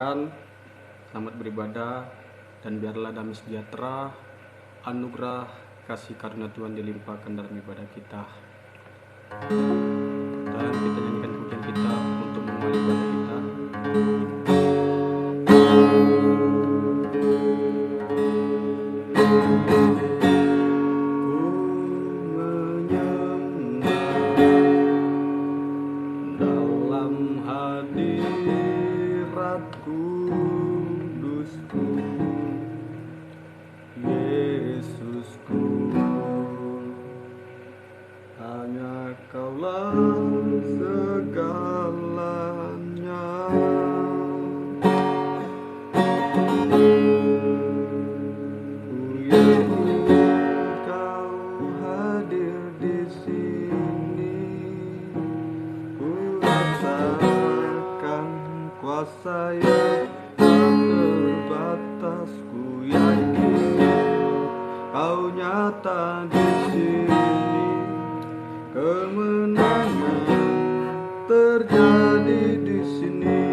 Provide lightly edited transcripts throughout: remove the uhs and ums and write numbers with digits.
Selamat beribadah, dan biarlah damai sejahtera, anugerah, kasih karunia Tuhan dilimpahkan dalam ibadah kita. Dan kita nyanyikan pujian kita untuk memulai ibadah kita. Saya tak terbatas, ku yakin Kau nyata di sini. Kemenangan terjadi di sini.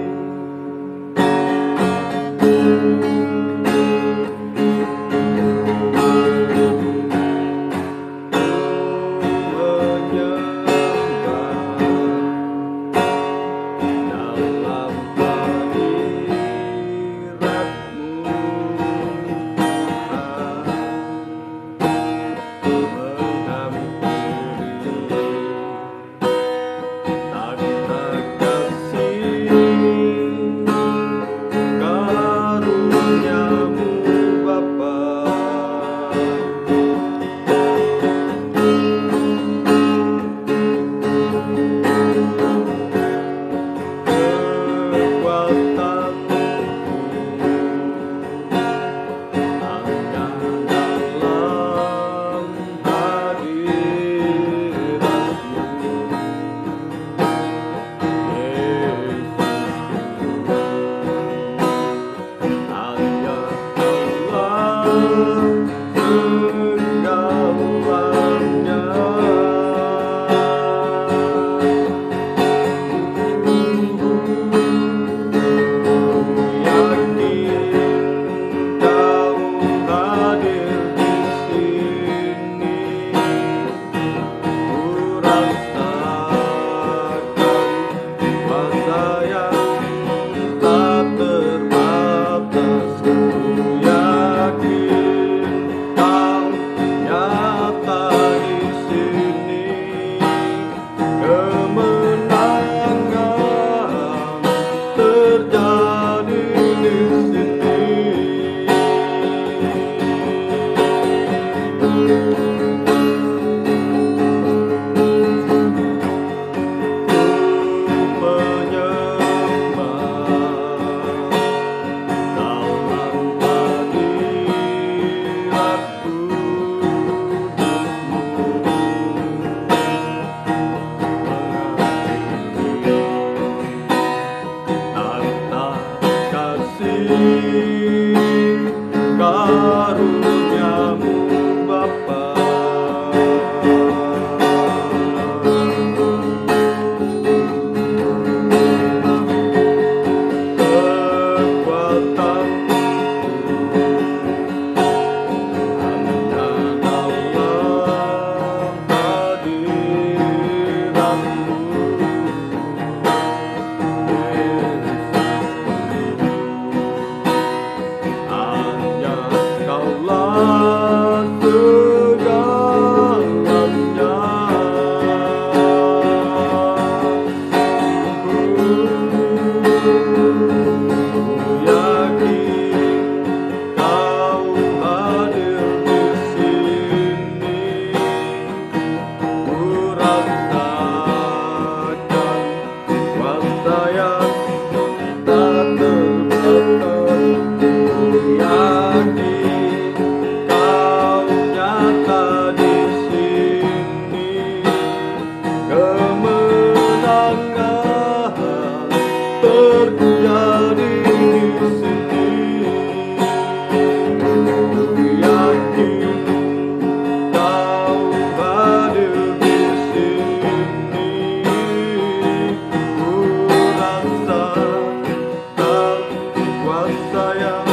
kuasa yang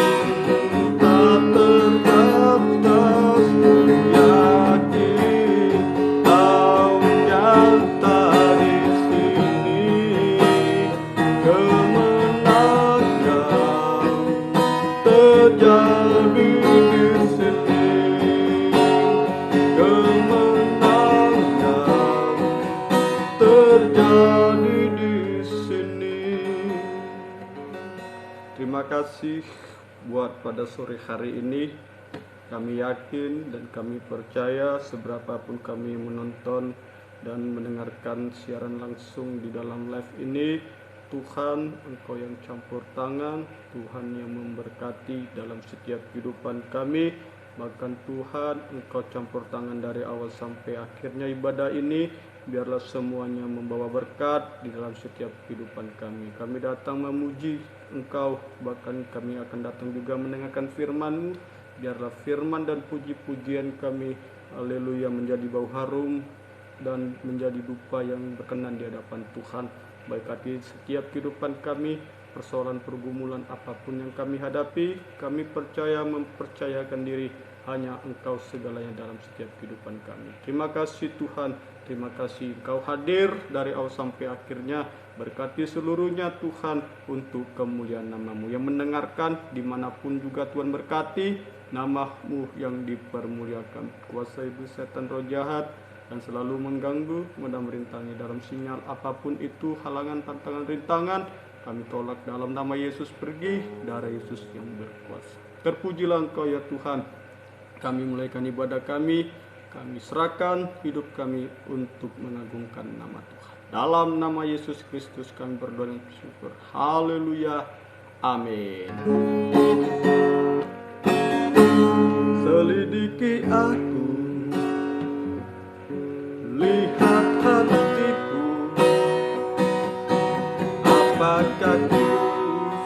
tak terbatas, ku yakin kau nyata di sini. Kemenangan terjadi di sini. Kemenangan terjadi di sini. Terima kasih buat pada sore hari ini. Kami yakin dan kami percaya seberapapun kami menonton dan mendengarkan siaran langsung di dalam live ini, Tuhan Engkau yang campur tangan, Tuhan yang memberkati dalam setiap kehidupan kami. Bahkan Tuhan Engkau campur tangan dari awal sampai akhirnya ibadah ini. Biarlah semuanya membawa berkat di dalam setiap kehidupan kami. Kami datang memuji Engkau, bahkan kami akan datang juga mendengarkan firman-Mu. Biarlah firman dan puji-pujian kami, haleluya, menjadi bau harum dan menjadi dupa yang berkenan di hadapan Tuhan. Berkati setiap kehidupan kami, persoalan pergumulan apapun yang kami hadapi, kami percaya mempercayakan diri hanya Engkau segalanya dalam setiap kehidupan kami. Terima kasih Tuhan, terima kasih Engkau hadir dari awal sampai akhirnya. Berkati seluruhnya Tuhan untuk kemuliaan nama-Mu. Yang mendengarkan dimanapun juga Tuhan berkati, nama-Mu yang dipermuliakan. Kuasa iblis setan roh jahat dan selalu mengganggu, merintangi dalam sinyal apapun itu, halangan, tantangan, rintangan, kami tolak dalam nama Yesus. Pergi, darah Yesus yang berkuasa. Terpujilah Engkau ya Tuhan. Kami mulaikan ibadah kami serahkan hidup kami untuk mengagungkan nama Tuhan. Dalam nama Yesus Kristus kami berdoa dan bersyukur. Haleluya. Amin. Selidiki aku, lihat hatiku, apakah ku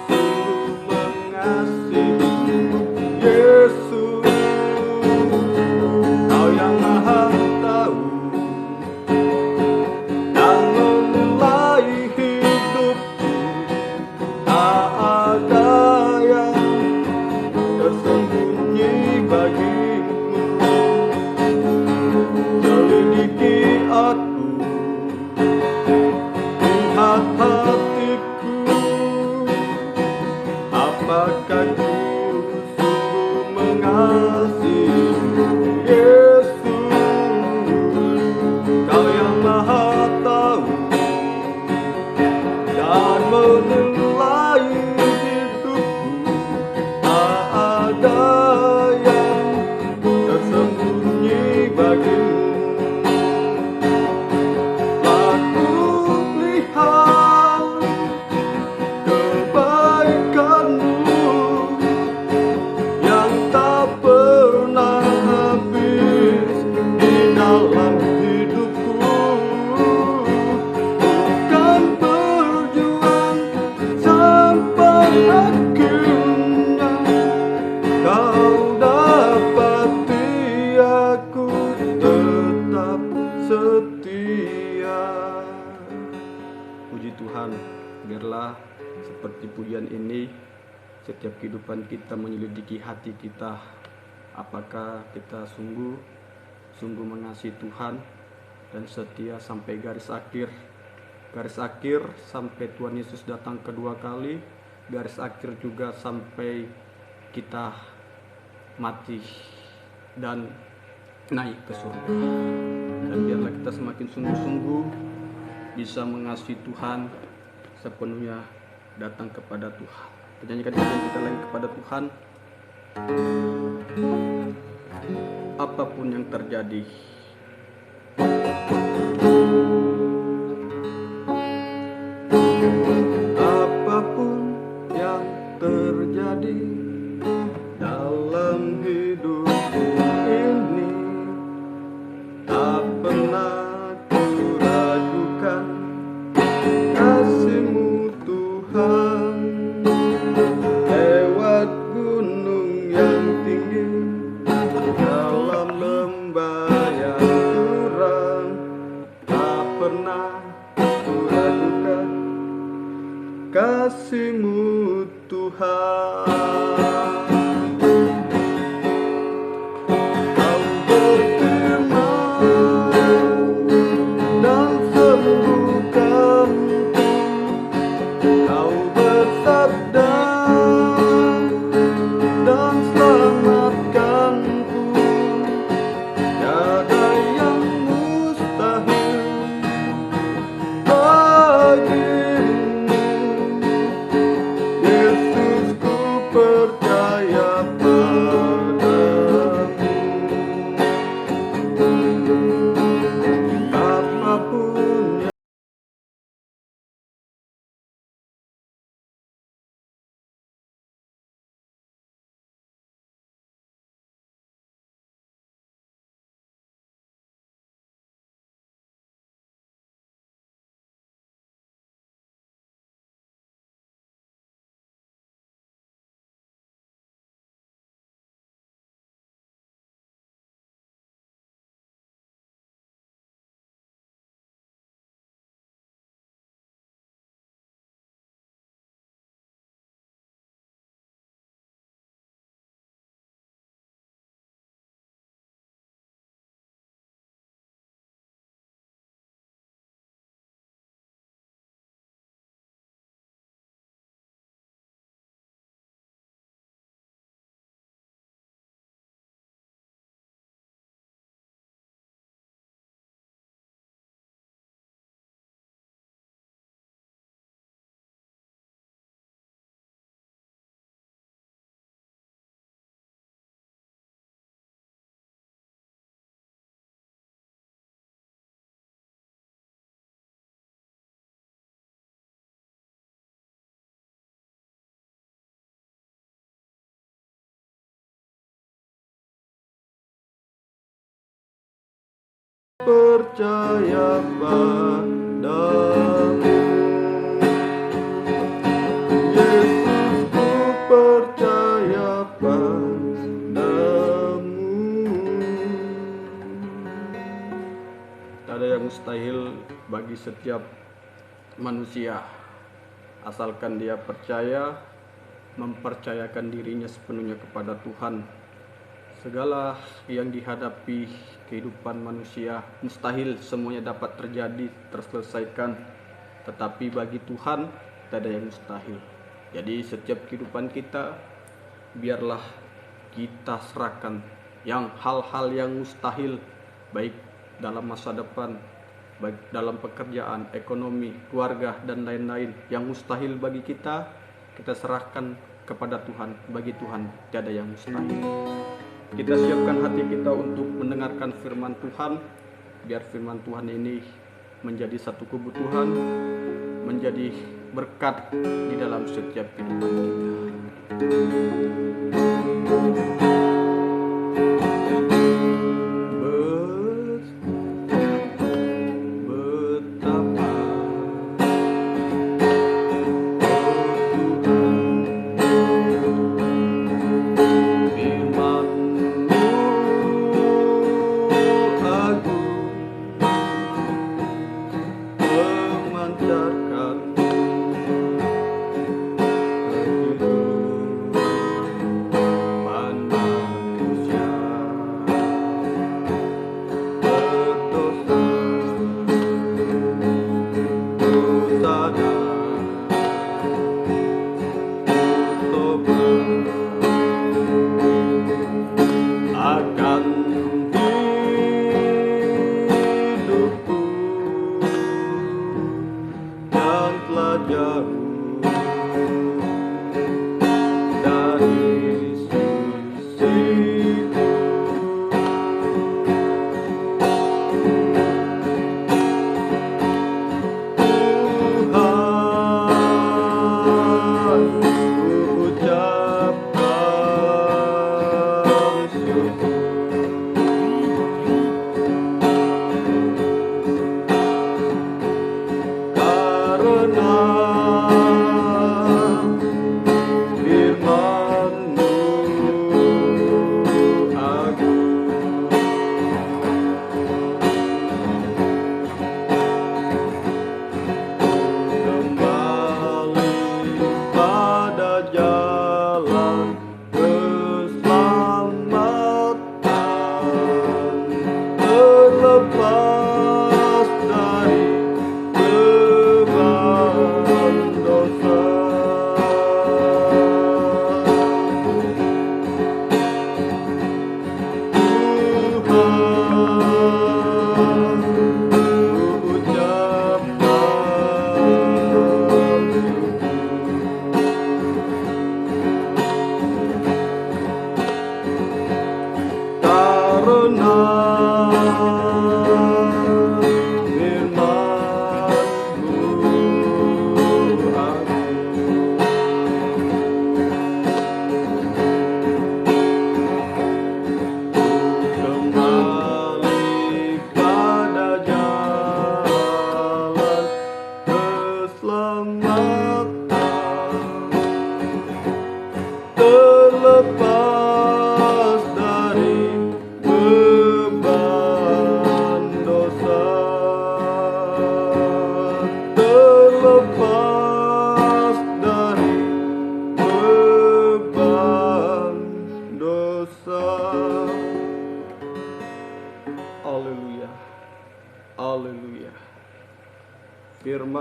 sungguh mengasihi Yesus. Kau yang maha tahu dan menilai hidupku, tak ada yang tersembunyi bagimu. Selidiki aku, lihat hatiku, apakah ku sungguh mengasihi Yesus. Kau yang maha tahu dan menilai hidupku, tak ada yang tersembunyi bagimu. Aku lihat kebaikan-Mu yang tak pernah habis di dalam hidupku. Bukan berjuang sampai akhirnya Kau dapati aku tetap setia. Puji Tuhan, biarlah seperti pujian ini setiap kehidupan kita menyelidiki hati kita. Apakah kita sungguh mengasihi Tuhan dan setia sampai garis akhir sampai Tuhan Yesus datang kedua kali, garis akhir juga sampai kita mati dan naik ke surga. Dan biarlah kita semakin sungguh-sungguh bisa mengasihi Tuhan sepenuhnya, datang kepada Tuhan. Kita nyanyikan kita lagi kepada Tuhan. Apapun yang terjadi, apapun yang terjadi dalam hidupku ini, tak pernah ku ragukan kasih-Mu Tuhan. Lewat gunung yang tinggi, dalam lembah yang curam, tak pernah ku ragukan kasih-Mu Tuhan. Kau berfirman dan sembuhkanku, Kau bersabda dan selamatkanku. Tiada yang mustahil bagimu, Yesus, ku percaya padamu. Apapun yang percaya padamu, Yesus, ku percaya padamu. Tak ada yang mustahil bagi setiap manusia, asalkan dia percaya, mempercayakan dirinya sepenuhnya kepada Tuhan. Segala yang dihadapi kehidupan manusia mustahil semuanya dapat terjadi, terselesaikan. Tetapi bagi Tuhan tidak ada yang mustahil. Jadi setiap kehidupan kita biarlah kita serahkan yang hal-hal yang mustahil, baik dalam masa depan, baik dalam pekerjaan, ekonomi, keluarga, dan lain-lain. Yang mustahil bagi kita serahkan kepada Tuhan. Bagi Tuhan tidak ada yang mustahil. Kita siapkan hati kita untuk mendengarkan firman Tuhan, biar firman Tuhan ini menjadi satu kebutuhan, menjadi berkat di dalam setiap kehidupan kita. Memancarkan hidup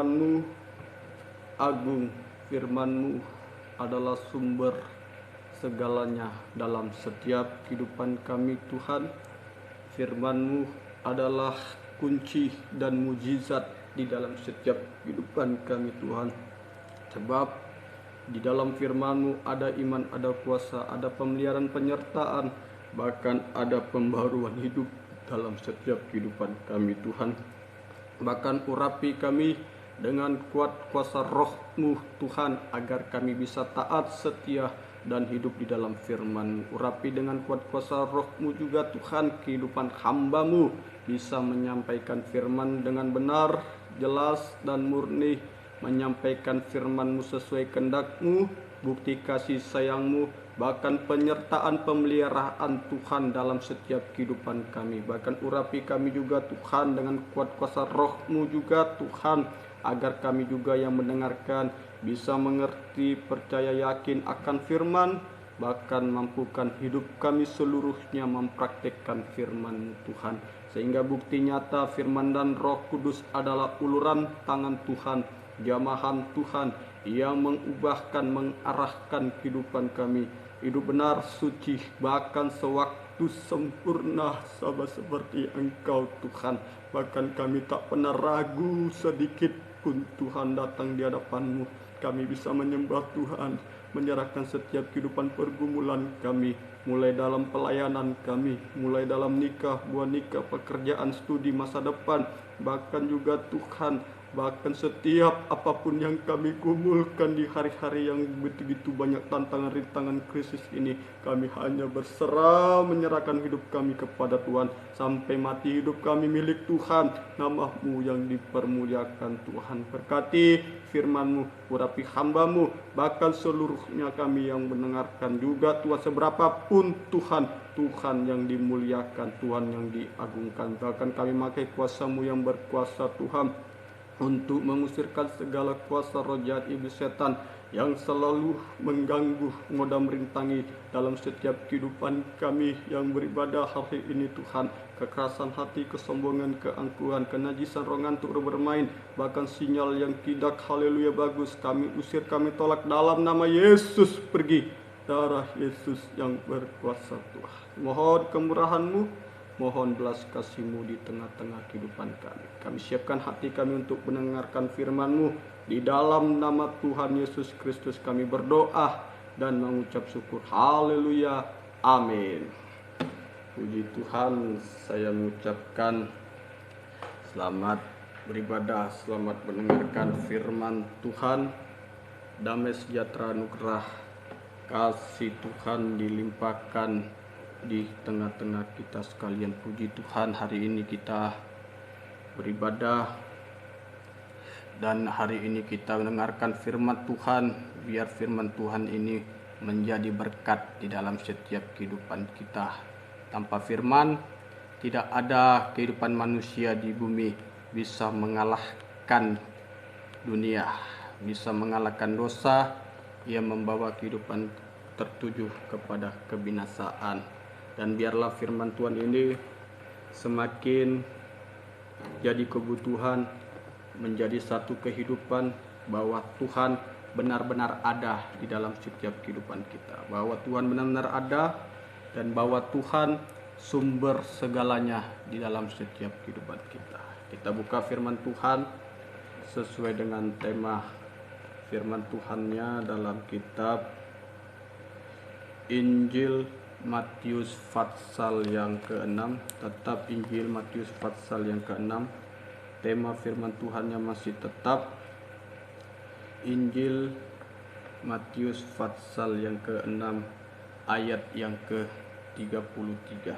firman-Mu agung, firman-Mu adalah sumber segalanya dalam setiap kehidupan kami Tuhan. Firman-Mu adalah kunci dan mujizat di dalam setiap kehidupan kami Tuhan. Sebab di dalam firman-Mu ada iman, ada kuasa, ada pemeliharaan, penyertaan, bahkan ada pembaruan hidup dalam setiap kehidupan kami Tuhan. Bahkan urapi kami dengan kuat kuasa roh-Mu Tuhan, agar kami bisa taat, setia, dan hidup di dalam firman. Urapi dengan kuat kuasa roh-Mu juga Tuhan, kehidupan hamba-Mu bisa menyampaikan firman dengan benar, jelas, dan murni, menyampaikan firman-Mu sesuai kehendak-Mu, bukti kasih sayang-Mu, bahkan penyertaan pemeliharaan Tuhan dalam setiap kehidupan kami. Bahkan urapi kami juga Tuhan dengan kuat kuasa roh-Mu juga Tuhan, agar kami juga yang mendengarkan bisa mengerti, percaya, yakin akan firman, bahkan mampukan hidup kami seluruhnya mempraktikkan firman Tuhan. Sehingga bukti nyata firman dan Roh Kudus adalah uluran tangan Tuhan, jamahan Tuhan yang mengubahkan, mengarahkan kehidupan kami hidup benar, suci, bahkan sewaktu sempurna, sama seperti Engkau Tuhan. Bahkan kami tak pernah ragu sedikit pun Tuhan datang di hadapan-Mu. Kami bisa menyembah Tuhan, menyerahkan setiap kehidupan pergumulan kami, mulai dalam pelayanan kami, mulai dalam nikah, buah nikah, pekerjaan, studi, masa depan, bahkan juga Tuhan, bahkan setiap apapun yang kami gumulkan di hari-hari yang begitu banyak tantangan, rintangan, krisis ini, kami hanya berserah menyerahkan hidup kami kepada Tuhan. Sampai mati hidup kami milik Tuhan, nama-Mu yang dipermuliakan Tuhan. Berkati firman-Mu, urapi hamba-Mu, bahkan seluruhnya kami yang mendengarkan juga Tuhan, seberapapun Tuhan, Tuhan yang dimuliakan, Tuhan yang diagungkan. Bahkan kami pakai kuasa-Mu yang berkuasa Tuhan, untuk mengusirkan segala kuasa roh jahat iblis setan yang selalu mengganggu, ngoda, merintangi dalam setiap kehidupan kami yang beribadah hari ini Tuhan. Kekerasan hati, kesombongan, keangkuhan, kenajisan, roh ngantuk, roh bermain, bahkan sinyal yang tidak haleluya bagus, kami usir, kami tolak dalam nama Yesus. Pergi, darah Yesus yang berkuasa Tuhan. Mohon kemurahan-Mu, mohon belas kasih-Mu di tengah-tengah kehidupan kami. Kami siapkan hati kami untuk mendengarkan firman-Mu. Di dalam nama Tuhan Yesus Kristus kami berdoa dan mengucap syukur. Haleluya. Amin. Puji Tuhan, saya mengucapkan selamat beribadah, selamat mendengarkan firman Tuhan. Damai sejahtera, anugerah kasih Tuhan dilimpahkan di tengah-tengah kita sekalian. Puji Tuhan, hari ini kita beribadah dan hari ini kita mendengarkan firman Tuhan. Biar firman Tuhan ini menjadi berkat di dalam setiap kehidupan kita. Tanpa firman tidak ada kehidupan manusia di bumi bisa mengalahkan dunia, bisa mengalahkan dosa yang membawa kehidupan tertuju kepada kebinasaan. Dan biarlah firman Tuhan ini semakin jadi kebutuhan, menjadi satu kehidupan, bahwa Tuhan benar-benar ada di dalam setiap kehidupan kita, bahwa Tuhan benar-benar ada, dan bahwa Tuhan sumber segalanya di dalam setiap kehidupan kita. Kita buka firman Tuhan sesuai dengan tema firman Tuhannya dalam kitab Injil Matius pasal yang ke-6, tetap Injil Matius pasal yang ke-6. Tema firman Tuhannya masih tetap Injil Matius pasal yang ke-6 ayat yang ke-33.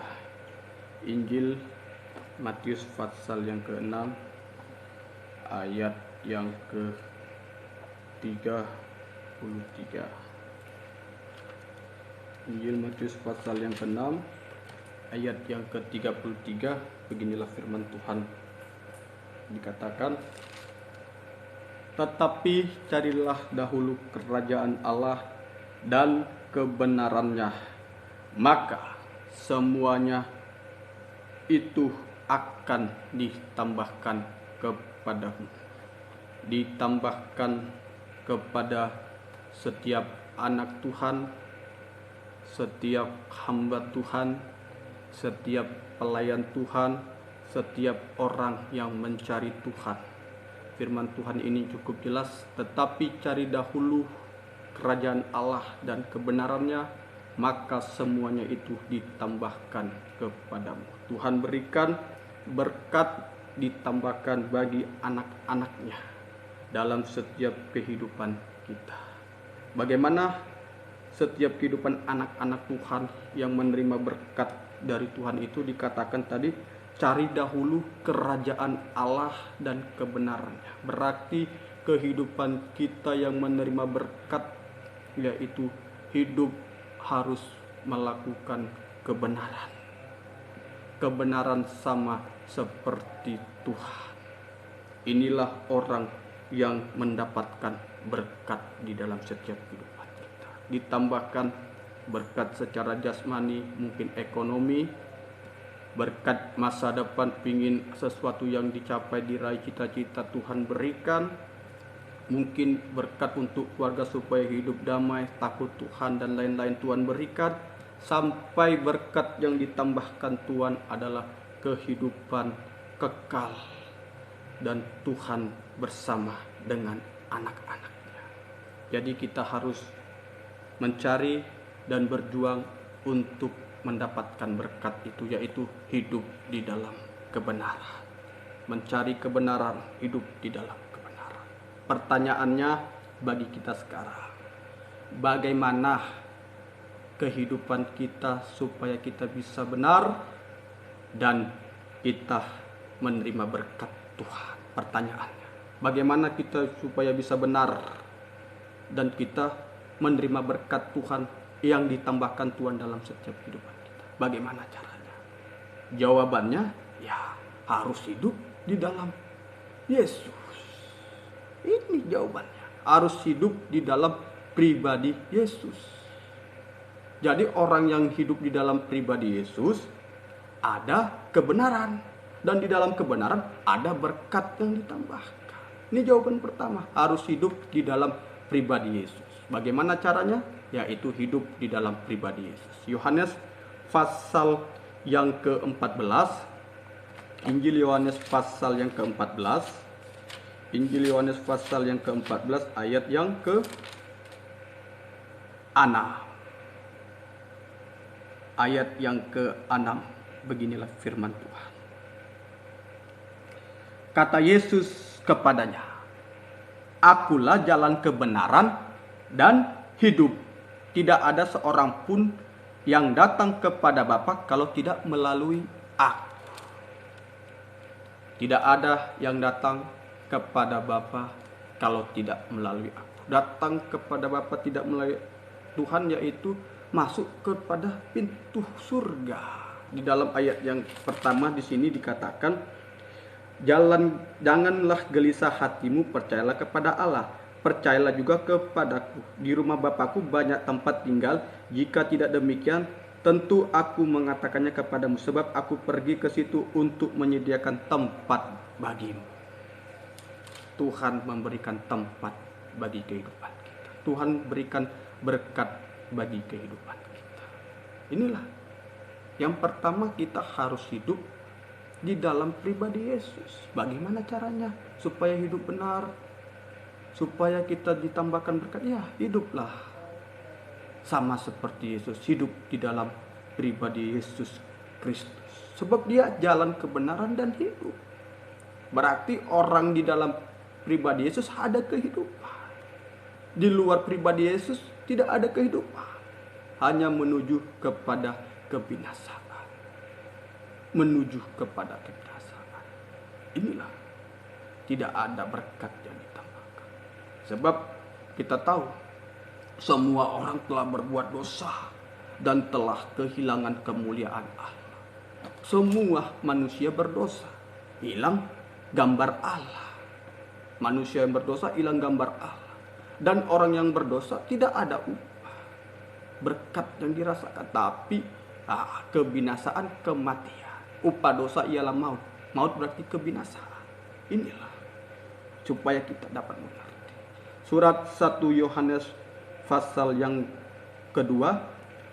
Injil Matius pasal yang ke-6 ayat yang ke-33. Injil Matius pasal yang ke-6 ayat yang ke-33. Beginilah firman Tuhan. Dikatakan, tetapi carilah dahulu kerajaan Allah dan kebenarannya, maka semuanya itu akan ditambahkan kepadamu. ditambahkan kepada setiap anak Tuhan, setiap hamba Tuhan, setiap pelayan Tuhan, setiap orang yang mencari Tuhan. Firman Tuhan ini cukup jelas, tetapi cari dahulu kerajaan Allah dan kebenarannya, maka semuanya itu ditambahkan kepadamu. Tuhan berikan berkat ditambahkan bagi anak-anaknya dalam setiap kehidupan kita. Bagaimana setiap kehidupan anak-anak Tuhan yang menerima berkat dari Tuhan itu dikatakan tadi, cari dahulu kerajaan Allah dan kebenarannya. Berarti kehidupan kita yang menerima berkat, yaitu hidup harus melakukan kebenaran. Kebenaran sama seperti Tuhan. Inilah orang yang mendapatkan berkat di dalam setiap kehidupan kita. Ditambahkan berkat secara jasmani, mungkin ekonomi, berkat masa depan, pingin sesuatu yang dicapai, diraih cita-cita Tuhan berikan, mungkin berkat untuk keluarga supaya hidup damai, takut Tuhan dan lain-lain Tuhan berikan, sampai berkat yang ditambahkan Tuhan adalah kehidupan kekal dan Tuhan bersama dengan anak-anaknya. Jadi kita harus mencari dan berjuang untuk mendapatkan berkat itu, yaitu hidup di dalam kebenaran. Mencari kebenaran, hidup di dalam kebenaran. Pertanyaannya bagi kita sekarang, bagaimana kehidupan kita supaya kita bisa benar dan kita menerima berkat Tuhan? Pertanyaannya, bagaimana kita supaya bisa benar dan kita menerima berkat Tuhan yang ditambahkan Tuhan dalam setiap kehidupan kita? Bagaimana caranya? Jawabannya, ya harus hidup di dalam Yesus. Ini jawabannya. Harus hidup di dalam pribadi Yesus. Jadi orang yang hidup di dalam pribadi Yesus ada kebenaran, dan di dalam kebenaran ada berkat yang ditambahkan. Ini jawaban pertama, harus hidup di dalam pribadi Yesus. Bagaimana caranya? Yaitu hidup di dalam pribadi Yesus. Yohanes pasal yang ke-14, Injil Yohanes pasal yang ke-14, Injil Yohanes pasal yang ke-14 ayat yang ke-6. Ayat yang ke-6, beginilah firman Tuhan. Kata Yesus kepadanya, "Akulah jalan kebenaran dan hidup. Tidak ada seorang pun yang datang kepada Bapa kalau tidak melalui Aku." Tidak ada yang datang kepada Bapa kalau tidak melalui Aku. Datang kepada Bapa tidak melalui Tuhan, yaitu masuk kepada pintu surga. Di dalam ayat yang pertama di sini dikatakan, janganlah gelisah hatimu, percayalah kepada Allah, percayalah juga kepadaku. Di rumah Bapakku banyak tempat tinggal. Jika tidak demikian, tentu aku mengatakannya kepadamu, sebab aku pergi ke situ untuk menyediakan tempat bagimu. Tuhan memberikan tempat bagi kehidupan kita. Tuhan berikan berkat bagi kehidupan kita. Inilah yang pertama, kita harus hidup di dalam pribadi Yesus. Bagaimana caranya supaya hidup benar, supaya kita ditambahkan berkat? Ya, hiduplah sama seperti Yesus, hidup di dalam pribadi Yesus Kristus. Sebab Dia jalan kebenaran dan hidup. Berarti orang di dalam pribadi Yesus ada kehidupan. Di luar pribadi Yesus tidak ada kehidupan, hanya menuju kepada kebinasaan. Menuju kepada kebinasaan. Inilah, tidak ada berkat yang ditambahkan. Sebab kita tahu semua orang telah berbuat dosa dan telah kehilangan kemuliaan Allah. Semua manusia berdosa, hilang gambar Allah. Manusia yang berdosa hilang gambar Allah. Dan orang yang berdosa tidak ada upah, berkat yang dirasakan, tapi kebinasaan, kematian. Upah dosa ialah maut. Maut berarti kebinasaan. Inilah supaya kita dapat mengerti. Surat 1 Yohanes pasal yang kedua,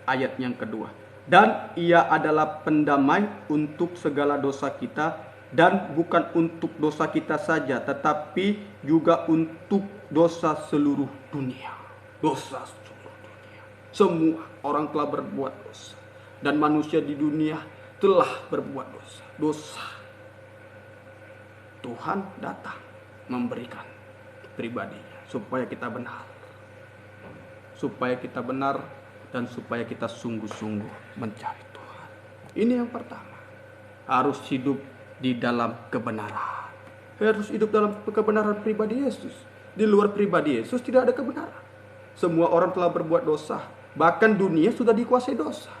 ayat yang kedua. Dan ia adalah pendamai untuk segala dosa kita, dan bukan untuk dosa kita saja, tetapi juga untuk dosa seluruh dunia. Dosa seluruh dunia. Semua orang telah berbuat dosa, dan manusia di dunia telah berbuat dosa. Dosa. Tuhan datang memberikan pribadinya supaya kita benar. Supaya kita benar dan supaya kita sungguh-sungguh mencari Tuhan. Ini yang pertama. Harus hidup di dalam kebenaran. Harus hidup dalam kebenaran pribadi Yesus. Di luar pribadi Yesus tidak ada kebenaran. Semua orang telah berbuat dosa. Bahkan dunia sudah dikuasai dosa.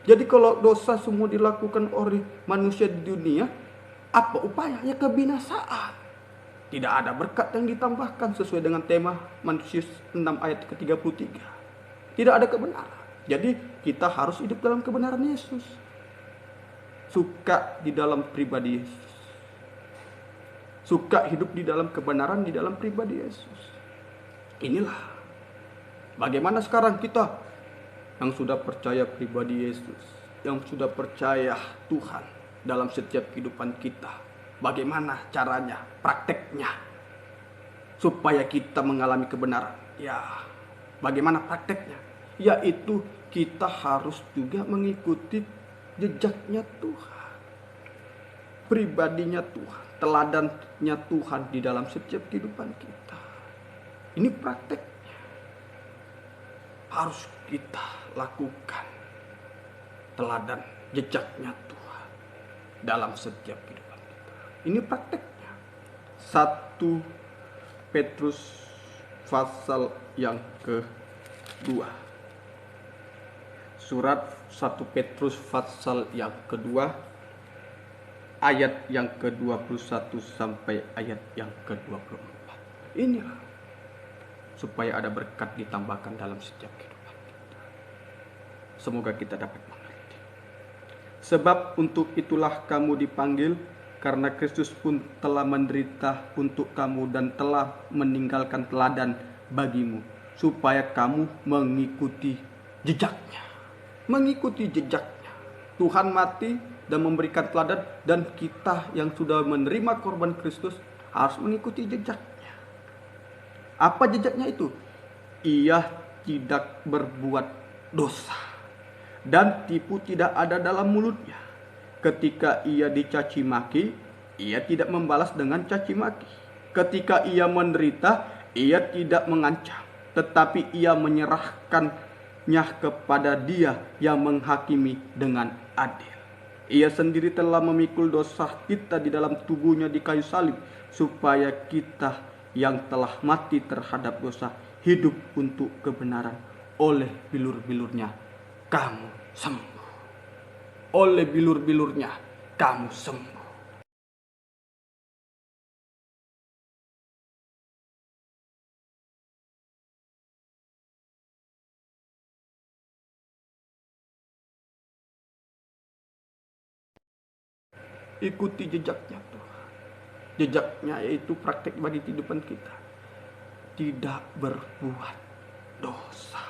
Jadi kalau dosa semua dilakukan oleh manusia di dunia, apa upayanya? Kebinasaan. Tidak ada berkat yang ditambahkan sesuai dengan tema Matius 6 ayat ke-33. Tidak ada kebenaran. Jadi kita harus hidup dalam kebenaran Yesus. Suka di dalam pribadi Yesus. Suka hidup di dalam kebenaran di dalam pribadi Yesus. Inilah bagaimana sekarang kita yang sudah percaya pribadi Yesus, yang sudah percaya Tuhan dalam setiap kehidupan kita. Bagaimana caranya, prakteknya, supaya kita mengalami kebenaran? Ya, bagaimana prakteknya? Yaitu kita harus juga mengikuti jejaknya Tuhan, pribadinya Tuhan, teladannya Tuhan di dalam setiap kehidupan kita. Ini prakteknya harus kita lakukan, teladan jejaknya Tuhan dalam setiap kehidupan. Ini prakteknya. 1 Petrus pasal yang kedua. Surat 1 Petrus pasal yang kedua, ayat yang ke-21 sampai ayat yang ke-24. Inilah supaya ada berkat ditambahkan dalam setiap kehidupan kita. Semoga kita dapat mengerti. Sebab untuk itulah kamu dipanggil, karena Kristus pun telah menderita untuk kamu dan telah meninggalkan teladan bagimu, supaya kamu mengikuti jejaknya. Mengikuti jejaknya. Tuhan mati dan memberikan teladan, dan kita yang sudah menerima korban Kristus harus mengikuti jejaknya. Apa jejaknya itu? Ia tidak berbuat dosa, dan tipu tidak ada dalam mulutnya. Ketika ia dicaci maki, ia tidak membalas dengan caci maki. Ketika ia menderita, ia tidak mengancam, tetapi ia menyerahkannya kepada Dia yang menghakimi dengan adil. Ia sendiri telah memikul dosa kita di dalam tubuhnya di kayu salib, supaya kita yang telah mati terhadap dosa hidup untuk kebenaran. Oleh bilur-bilurnya kamu sembuh. Oleh bilur-bilurnya kamu sembuh. Ikuti jejaknya Tuhan. Jejaknya yaitu praktek bagi kehidupan kita. Tidak berbuat dosa.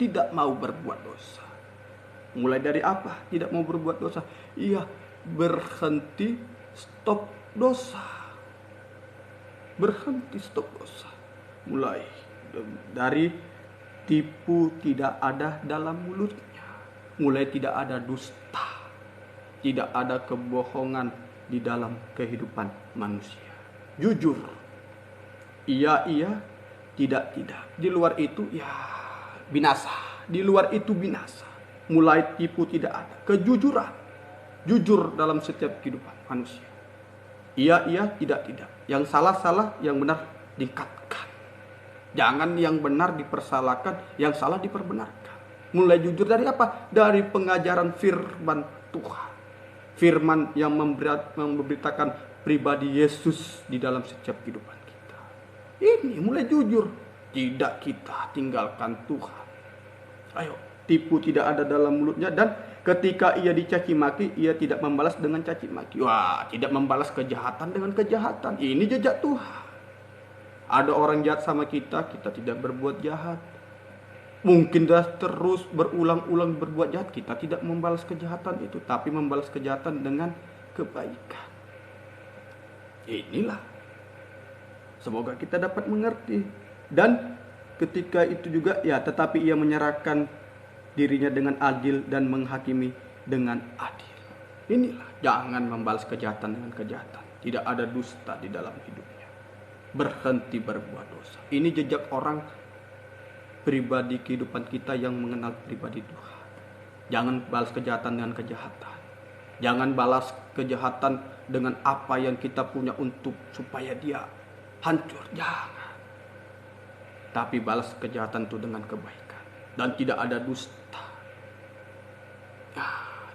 Tidak mau berbuat dosa. Mulai dari apa? Tidak mau berbuat dosa. Ia berhenti, stop dosa. Berhenti, stop dosa. Mulai dari tipu tidak ada dalam mulutnya. Mulai tidak ada dusta. Tidak ada kebohongan di dalam kehidupan manusia. Jujur. Iya, tidak. Di luar itu ya binasa. Di luar itu binasa. Mulai tipu tidak ada. Kejujuran. Jujur dalam setiap kehidupan manusia. Iya, tidak. Yang salah, yang benar ditingkatkan. Jangan yang benar dipersalahkan, yang salah diperbenarkan. Mulai jujur dari apa? Dari pengajaran firman Tuhan. Firman yang memberitakan pribadi Yesus di dalam setiap kehidupan kita. Ini mulai jujur. Tidak kita tinggalkan Tuhan. Ayo, tipu tidak ada dalam mulutnya, dan ketika ia dicaci maki, ia tidak membalas dengan caci maki. Wah, tidak membalas kejahatan dengan kejahatan. Ini jejak Tuhan. Ada orang jahat sama kita, kita tidak berbuat jahat. Mungkin dah terus berulang-ulang berbuat jahat, kita tidak membalas kejahatan itu, tapi membalas kejahatan dengan kebaikan. Inilah. Semoga kita dapat mengerti. Dan ketika itu juga, ya, tetapi ia menyerahkan dirinya dengan adil dan menghakimi dengan adil. Inilah, jangan membalas kejahatan dengan kejahatan. Tidak ada dusta di dalam hidupnya. Berhenti berbuat dosa. Ini jejak orang pribadi kehidupan kita yang mengenal pribadi Tuhan. Jangan balas kejahatan dengan kejahatan. Jangan balas kejahatan dengan apa yang kita punya untuk supaya dia hancur. Jangan. Tapi balas kejahatan itu dengan kebaikan. Dan tidak ada dusta.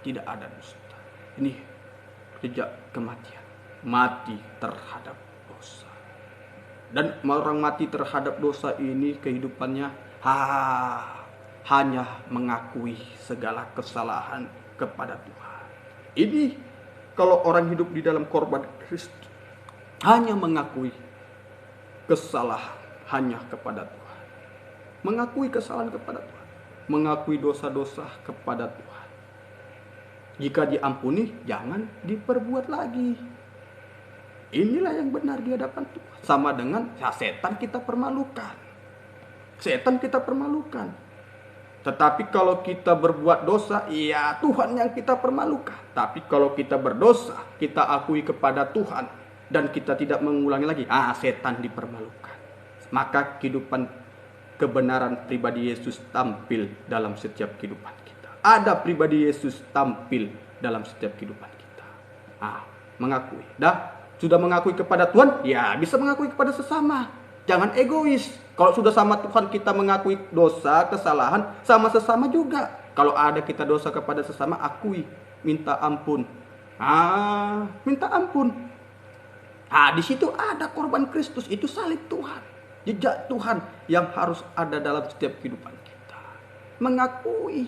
Tidak ada dusta. Ini jejak kematian. Mati terhadap dosa. Dan orang mati terhadap dosa ini kehidupannya hanya mengakui segala kesalahan kepada Tuhan. Ini kalau orang hidup di dalam korban Kristus, hanya mengakui kesalahan hanya kepada Tuhan. Mengakui kesalahan kepada Tuhan. Mengakui dosa-dosa kepada Tuhan. Jika diampuni, jangan diperbuat lagi. Inilah yang benar di hadapan Tuhan. Sama dengan setan kita permalukan. Setan kita permalukan. Tetapi kalau kita berbuat dosa, ya Tuhan yang kita permalukan. Tapi kalau kita berdosa, kita akui kepada Tuhan, dan kita tidak mengulangi lagi, setan dipermalukan. Maka kehidupan kebenaran pribadi Yesus tampil dalam setiap kehidupan kita. Ada pribadi Yesus tampil dalam setiap kehidupan kita. Mengakui. Sudah mengakui kepada Tuhan, ya bisa mengakui kepada sesama. Jangan egois. Kalau sudah sama Tuhan kita mengakui dosa, kesalahan, sama sesama juga. Kalau ada kita dosa kepada sesama, akui, minta ampun. Minta ampun. Di situ ada korban Kristus, itu salib Tuhan. Jejak Tuhan yang harus ada dalam setiap kehidupan kita. Mengakui.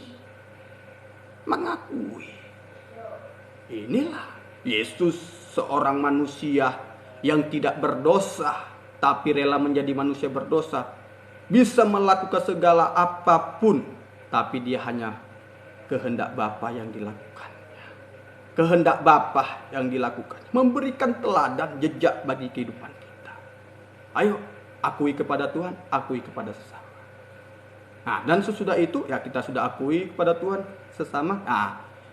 Inilah Yesus, seorang manusia yang tidak berdosa, tapi rela menjadi manusia berdosa, bisa melakukan segala apapun, tapi dia hanya kehendak Bapa yang dilakukannya. Kehendak Bapa yang dilakukan, memberikan teladan jejak bagi kehidupan kita. Ayo, akui kepada Tuhan, akui kepada sesama. Dan sesudah itu, ya kita sudah akui kepada Tuhan sesama,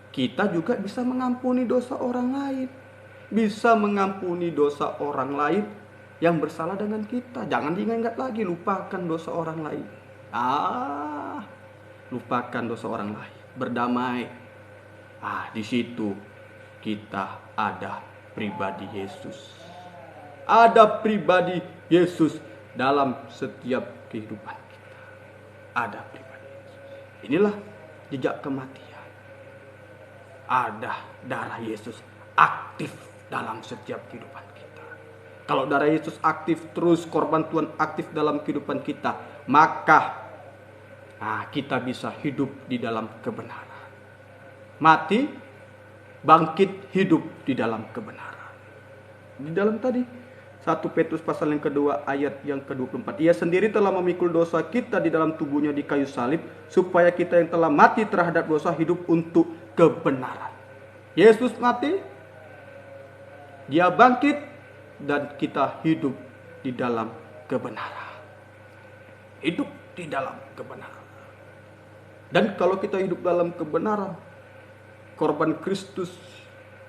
kita juga bisa mengampuni dosa orang lain. Bisa mengampuni dosa orang lain yang bersalah dengan kita. Jangan diingat lagi, lupakan dosa orang lain. Lupakan dosa orang lain. Berdamai. Di situ kita ada pribadi Yesus. Ada pribadi Yesus dalam setiap kehidupan kita. Ada pribadi Yesus. Inilah jejak kematian. Ada darah Yesus aktif dalam setiap kehidupan kita. Kalau darah Yesus aktif terus, korban Tuhan aktif dalam kehidupan kita, maka kita bisa hidup di dalam kebenaran. Mati, bangkit, hidup di dalam kebenaran. Di dalam tadi 1 Petrus pasal yang kedua ayat yang ke-24. Ia sendiri telah memikul dosa kita di dalam tubuhnya di kayu salib, supaya kita yang telah mati terhadap dosa hidup untuk kebenaran. Yesus mati, dia bangkit, dan kita hidup di dalam kebenaran. Hidup di dalam kebenaran. Dan kalau kita hidup dalam kebenaran, korban Kristus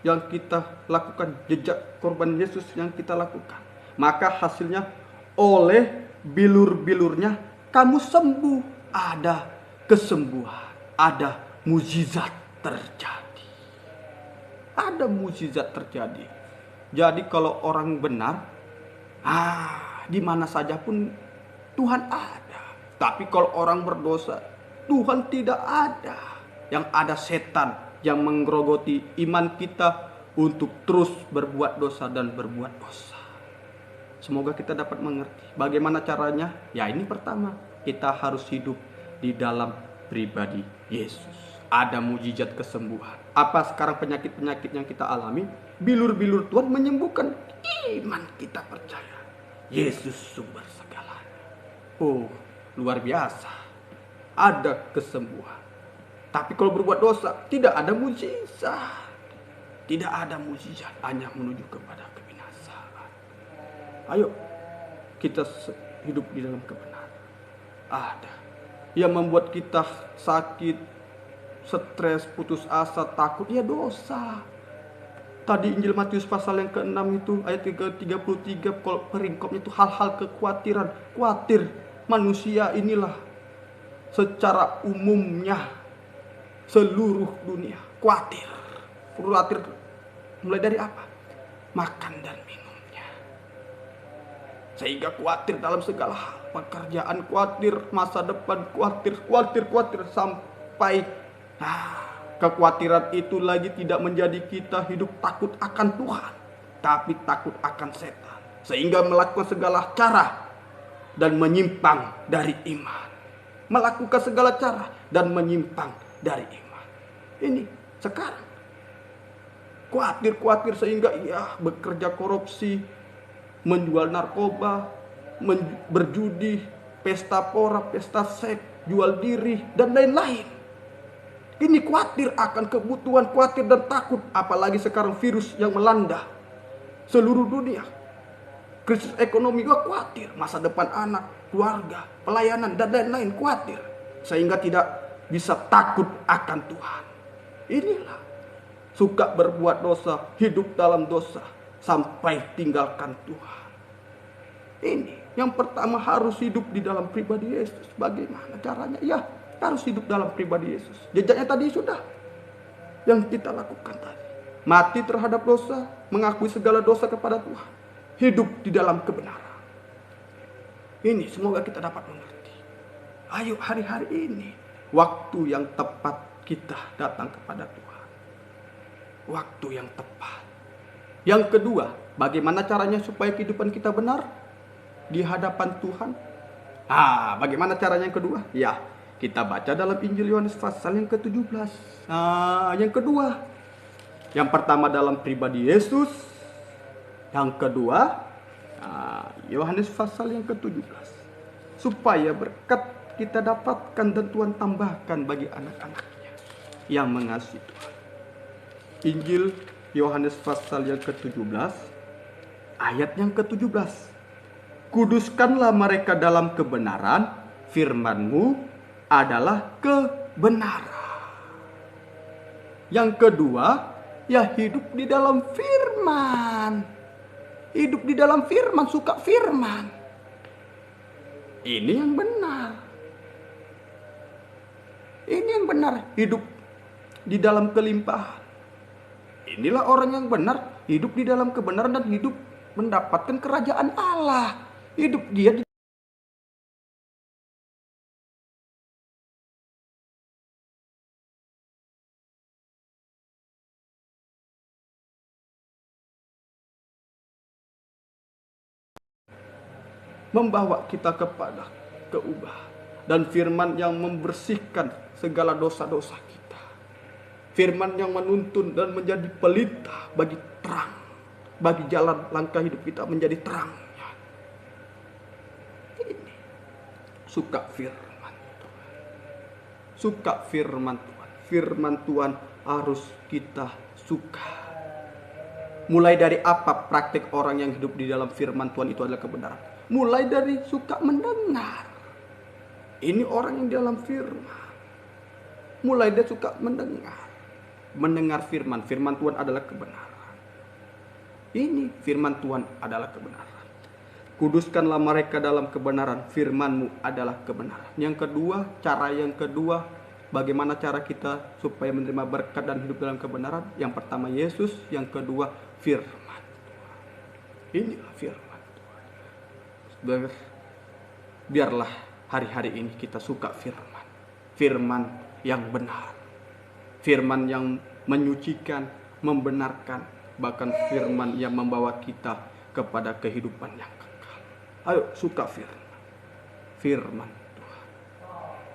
yang kita lakukan, jejak korban Yesus yang kita lakukan, maka hasilnya oleh bilur-bilurnya kamu sembuh. Ada kesembuhan, ada mukjizat terjadi. Ada mukjizat terjadi. Jadi kalau orang benar, di mana saja pun Tuhan ada. Tapi kalau orang berdosa, Tuhan tidak ada. Yang ada setan yang menggerogoti iman kita untuk terus berbuat dosa dan berbuat dosa. Semoga kita dapat mengerti bagaimana caranya. Ya, ini pertama, kita harus hidup di dalam pribadi Yesus. Ada mujizat kesembuhan. Apa sekarang penyakit-penyakit yang kita alami? Bilur-bilur Tuhan menyembuhkan. Iman kita percaya Yesus sumber segalanya. Oh, luar biasa. Ada kesembuhan. Tapi kalau berbuat dosa, tidak ada mujizat. Tidak ada mujizat, hanya menuju kepada kebinasaan. Ayo, kita hidup di dalam kebenaran. Ada yang membuat kita sakit, stres, putus asa, takut, ya dosa. Tadi Injil Matius pasal yang ke-6 itu ayat 33, kalau peringkopnya itu hal-hal kekhawatiran. Khawatir manusia inilah secara umumnya seluruh dunia khawatir. Khawatir mulai dari apa? Makan dan minumnya. Sehingga khawatir dalam segala hal. Pekerjaan khawatir, masa depan khawatir sampai kekhawatiran itu lagi tidak menjadi kita hidup takut akan Tuhan, tapi takut akan setan. Sehingga melakukan segala cara dan menyimpang dari iman. Melakukan segala cara dan menyimpang dari iman. Ini sekarang khawatir sehingga bekerja korupsi, menjual narkoba, berjudi, pesta pora, pesta seks, jual diri, dan lain-lain. Ini khawatir akan kebutuhan, khawatir dan takut. Apalagi sekarang virus yang melanda seluruh dunia. Krisis ekonomi juga khawatir. Masa depan anak, keluarga, pelayanan, dan lain-lain khawatir. Sehingga tidak bisa takut akan Tuhan. Inilah suka berbuat dosa, hidup dalam dosa, sampai tinggalkan Tuhan. Ini yang pertama, harus hidup di dalam pribadi Yesus. Bagaimana caranya? Ya, harus hidup dalam pribadi Yesus. Jejaknya tadi sudah yang kita lakukan tadi. Mati terhadap dosa, mengakui segala dosa kepada Tuhan. Hidup di dalam kebenaran. Ini semoga kita dapat mengerti. Ayo hari-hari ini, waktu yang tepat kita datang kepada Tuhan. Waktu yang tepat. Yang kedua, bagaimana caranya supaya kehidupan kita benar di hadapan Tuhan? Bagaimana caranya yang kedua? Ya, kita baca dalam Injil Yohanes pasal yang ke-17. Yang kedua. Yang pertama dalam pribadi Yesus. Yang kedua, Yohanes pasal yang ke-17. Supaya berkat kita dapatkan dan Tuhan tambahkan bagi anak-anaknya yang mengasihi Tuhan. Injil Yohanes pasal yang ke-17, ayat yang ke-17. Kuduskanlah mereka dalam kebenaran, firman-Mu adalah kebenaran. Yang kedua, ya hidup di dalam firman. Hidup di dalam firman, suka firman. Ini yang benar. Ini yang benar, hidup di dalam kelimpahan. Inilah orang yang benar, hidup di dalam kebenaran dan hidup mendapatkan kerajaan Allah. Hidup dia di membawa kita kepada keubahan. Dan firman yang membersihkan segala dosa-dosa kita. Firman yang menuntun dan menjadi pelita bagi terang. Bagi jalan langkah hidup kita menjadi terangnya. Ini suka firman Tuhan. Suka firman Tuhan. Firman Tuhan harus kita suka. Mulai dari apa praktik orang yang hidup di dalam firman Tuhan itu adalah kebenaran? Mulai dari suka mendengar. Ini orang yang di dalam firman. Mulai dia suka mendengar. Mendengar firman. Firman Tuhan adalah kebenaran. Ini firman Tuhan adalah kebenaran. Kuduskanlah mereka dalam kebenaran. Firman-Mu adalah kebenaran. Yang kedua, cara yang kedua, bagaimana cara kita supaya menerima berkat dan hidup dalam kebenaran? Yang pertama Yesus, yang kedua firman Tuhan. Inilah firman Tuhan. Biarlah hari-hari ini kita suka firman. Firman yang benar. Firman yang menyucikan, membenarkan. Bahkan firman yang membawa kita kepada kehidupan yang kekal. Ayo suka firman. Firman Tuhan.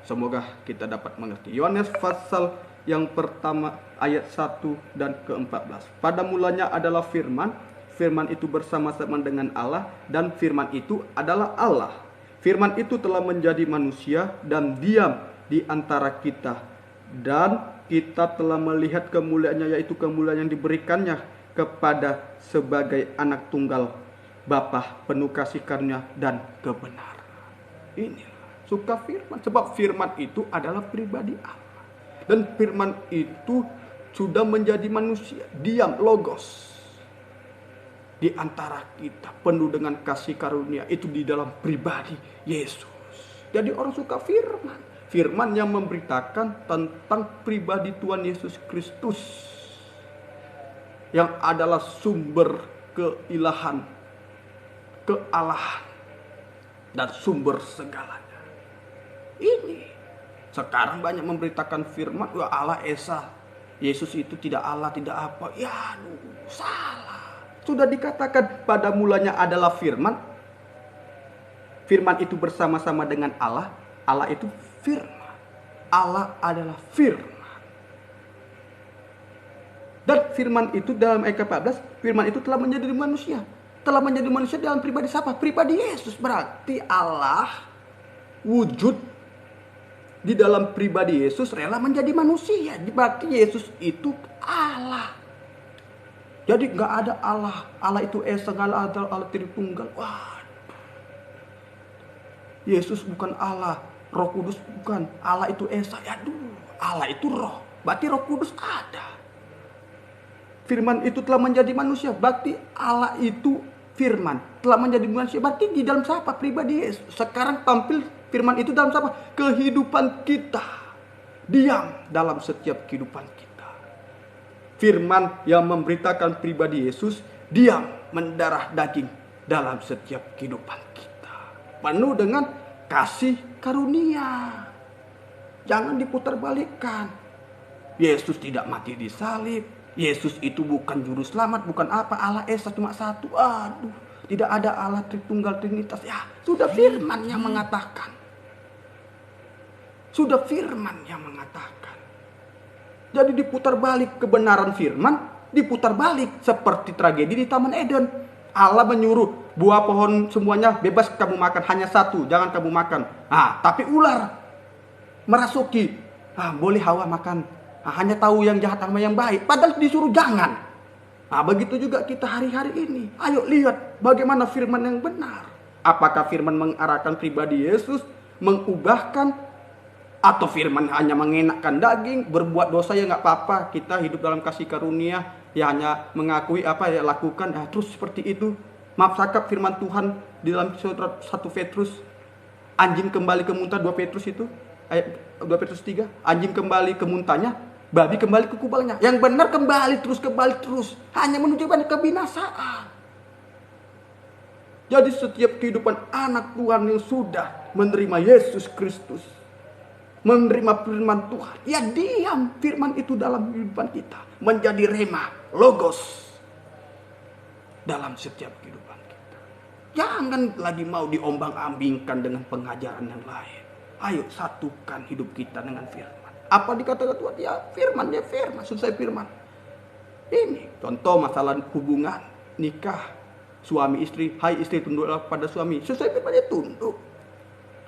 Semoga kita dapat mengerti. Yohanes pasal yang pertama ayat 1 dan ke-14. Pada mulanya adalah firman, firman itu bersama-sama dengan Allah, dan firman itu adalah Allah. Firman itu telah menjadi manusia dan diam di antara kita, dan kita telah melihat kemuliaannya, yaitu kemuliaan yang diberikannya kepada sebagai anak tunggal Bapa, penuh kasih karunia dan kebenaran. Inilah suka firman, sebab firman itu adalah pribadi Allah. Dan firman itu sudah menjadi manusia, diam, logos, di antara kita, penuh dengan kasih karunia, itu di dalam pribadi Yesus. Jadi orang suka firman, firman yang memberitakan tentang pribadi Tuhan Yesus Kristus, yang adalah sumber keilahan, kealahan, dan sumber segalanya. Ini sekarang banyak memberitakan firman, wah Allah Esa, Yesus itu tidak Allah, tidak apa. Ya salah. Sudah dikatakan pada mulanya adalah firman. Firman itu bersama-sama dengan Allah. Allah itu firman. Allah adalah firman. Dan firman itu dalam ayat 14, firman itu telah menjadi manusia. Telah menjadi manusia dalam pribadi siapa? Pribadi Yesus. Berarti Allah wujud di dalam pribadi Yesus rela menjadi manusia. Berarti Yesus itu Allah. Jadi nggak ada Allah. Allah itu Esa, nggak ada Allah Tritunggal. Waduh. Yesus bukan Allah. Roh Kudus bukan. Allah itu Esa. Aduh. Allah itu Roh. Berarti Roh Kudus ada. Firman itu telah menjadi manusia. Berarti Allah itu firman. Telah menjadi manusia. Berarti di dalam siapa? Pribadi Yesus. Sekarang tampil firman itu dalam siapa? Kehidupan kita. Diam dalam setiap kehidupan kita. Firman yang memberitakan pribadi Yesus diam, mendarah daging dalam setiap kehidupan kita. Penuh dengan kasih karunia. Jangan diputarbalikkan. Yesus tidak mati di salib. Yesus itu bukan juru selamat, bukan apa. Allah Esa cuma satu. Aduh, tidak ada Allah Tritunggal Trinitas. Ya, sudah firman yang mengatakan. Sudah firman yang mengatakan. Jadi diputar balik kebenaran firman, diputar balik seperti tragedi di Taman Eden. Allah menyuruh buah pohon semuanya bebas kamu makan, hanya satu jangan kamu makan. Tapi ular merasuki. Boleh Hawa makan. Hanya tahu yang jahat sama yang baik. Padahal disuruh jangan. Begitu juga kita hari-hari ini. Ayo lihat bagaimana firman yang benar. Apakah firman mengarahkan pribadi Yesus, mengubahkan, atau firman hanya mengenakkan daging, berbuat dosa ya nggak apa-apa, kita hidup dalam kasih karunia, ya hanya mengakui apa ya lakukan, terus seperti itu. Maaf sakap firman Tuhan di dalam surat 1 Petrus, anjing kembali ke muntah, 2 Petrus itu, ayat 2 Petrus 3, anjing kembali ke muntahnya, babi kembali ke kubalnya. Yang benar kembali terus, hanya menuju pada kebinasaan. Jadi setiap kehidupan anak Tuhan yang sudah menerima Yesus Kristus, menerima firman Tuhan, ya diam firman itu dalam kehidupan kita, menjadi rema, logos dalam setiap kehidupan kita. Jangan lagi mau diombang-ambingkan dengan pengajaran yang lain. Ayo satukan hidup kita dengan firman. Apa dikatakan Tuhan? Ya firman, selesai firman. Ini contoh masalah hubungan nikah suami istri. Hai istri, tunduklah pada suami. Selesai firman, ya tunduk.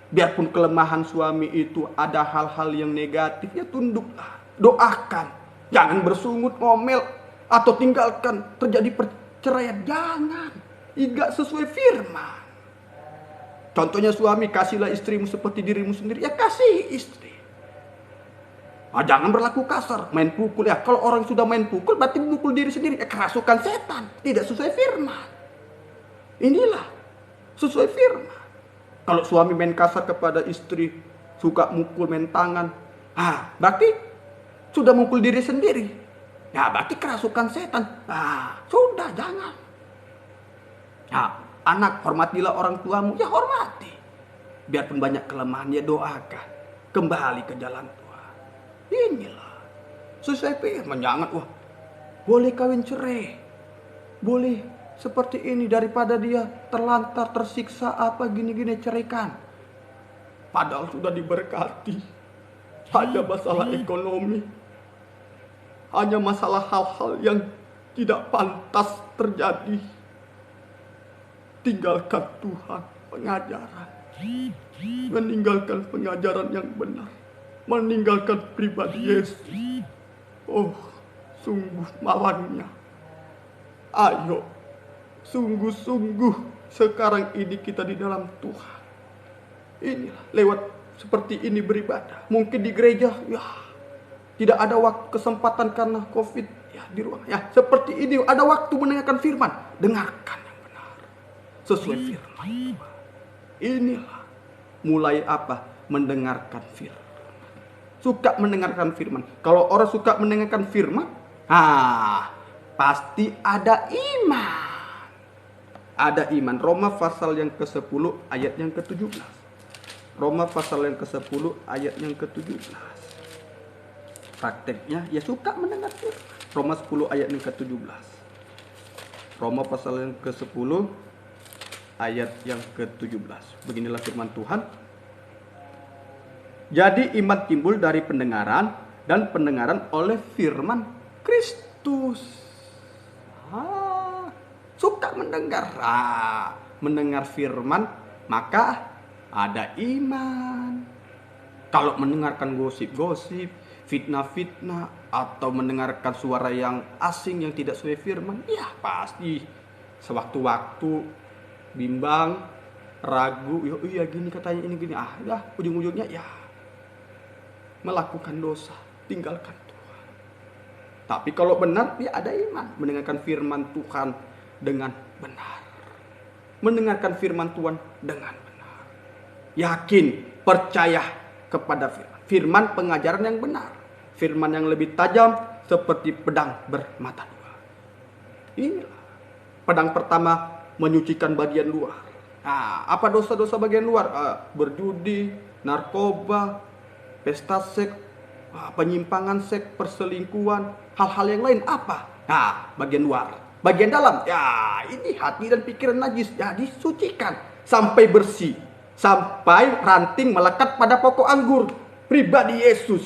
Biarpun kelemahan suami itu ada hal-hal yang negatif, ya tunduklah. Doakan. Jangan bersungut, ngomel, atau tinggalkan terjadi perceraian. Jangan. Tidak sesuai firman. Contohnya suami, kasihlah istrimu seperti dirimu sendiri. Ya kasih istri. Jangan berlaku kasar, main pukul. Ya kalau orang sudah main pukul berarti memukul diri sendiri. Ya kerasukan setan. Tidak sesuai firman. Inilah sesuai firman. Kalau suami main kasar kepada istri, suka mukul, main tangan, berarti sudah mukul diri sendiri. Ya berarti kerasukan setan. Sudah, jangan. Anak, hormatilah orang tuamu. Ya hormati. Biarpun banyak kelemahan, ya doakan. Kembali ke jalan Tuhan. Inilah sesuai firman. Jangan, boleh kawin cerai, boleh seperti ini, daripada dia terlantar, tersiksa, gini-gini, ceraikan. padahal sudah diberkati. Hanya masalah ekonomi, hanya masalah hal-hal yang tidak pantas terjadi. Tinggalkan Tuhan pengajaran, meninggalkan pengajaran yang benar, meninggalkan pribadi Yesus. Oh, sungguh malangnya. Ayo, sungguh-sungguh sekarang ini kita di dalam Tuhan. Inilah lewat seperti ini beribadah. Mungkin di gereja, ya tidak ada waktu kesempatan karena COVID, ya di ruang. Ya seperti ini ada waktu mendengarkan firman. Dengarkan yang benar sesuai firman Tuhan. Inilah mulai apa? Mendengarkan firman. Suka mendengarkan firman. Kalau orang suka mendengarkan firman, pasti ada iman. Ada iman. Roma pasal yang ke-10 ayat yang ke-17. Roma pasal yang ke-10 ayat yang ke-17. Prakteknya ya suka mendengar firman. Roma 10 ayat yang ke-17. Roma pasal yang ke-10 ayat yang ke-17. Beginilah firman Tuhan. Jadi iman timbul dari pendengaran, dan pendengaran oleh firman Kristus. Suka mendengar. Mendengar firman, maka ada iman. Kalau mendengarkan gosip-gosip, fitnah-fitnah, atau mendengarkan suara yang asing yang tidak sesuai firman, ya pasti sewaktu-waktu bimbang, ragu, iya gini katanya, ini gini, ya ujung-ujungnya ya melakukan dosa, tinggalkan Tuhan. Tapi kalau benar, ya ada iman, mendengarkan firman Tuhan dengan benar, mendengarkan firman Tuhan dengan benar, yakin, percaya kepada firman pengajaran yang benar, firman yang lebih tajam seperti pedang bermata dua. Inilah pedang pertama, menyucikan bagian luar. Apa dosa-dosa bagian luar? Berjudi, narkoba, pesta seks, penyimpangan seks, perselingkuhan, hal-hal yang lain apa? Bagian luar. Bagian dalam, ya ini hati dan pikiran najis, ya disucikan sampai bersih, sampai ranting melekat pada pokok anggur pribadi Yesus.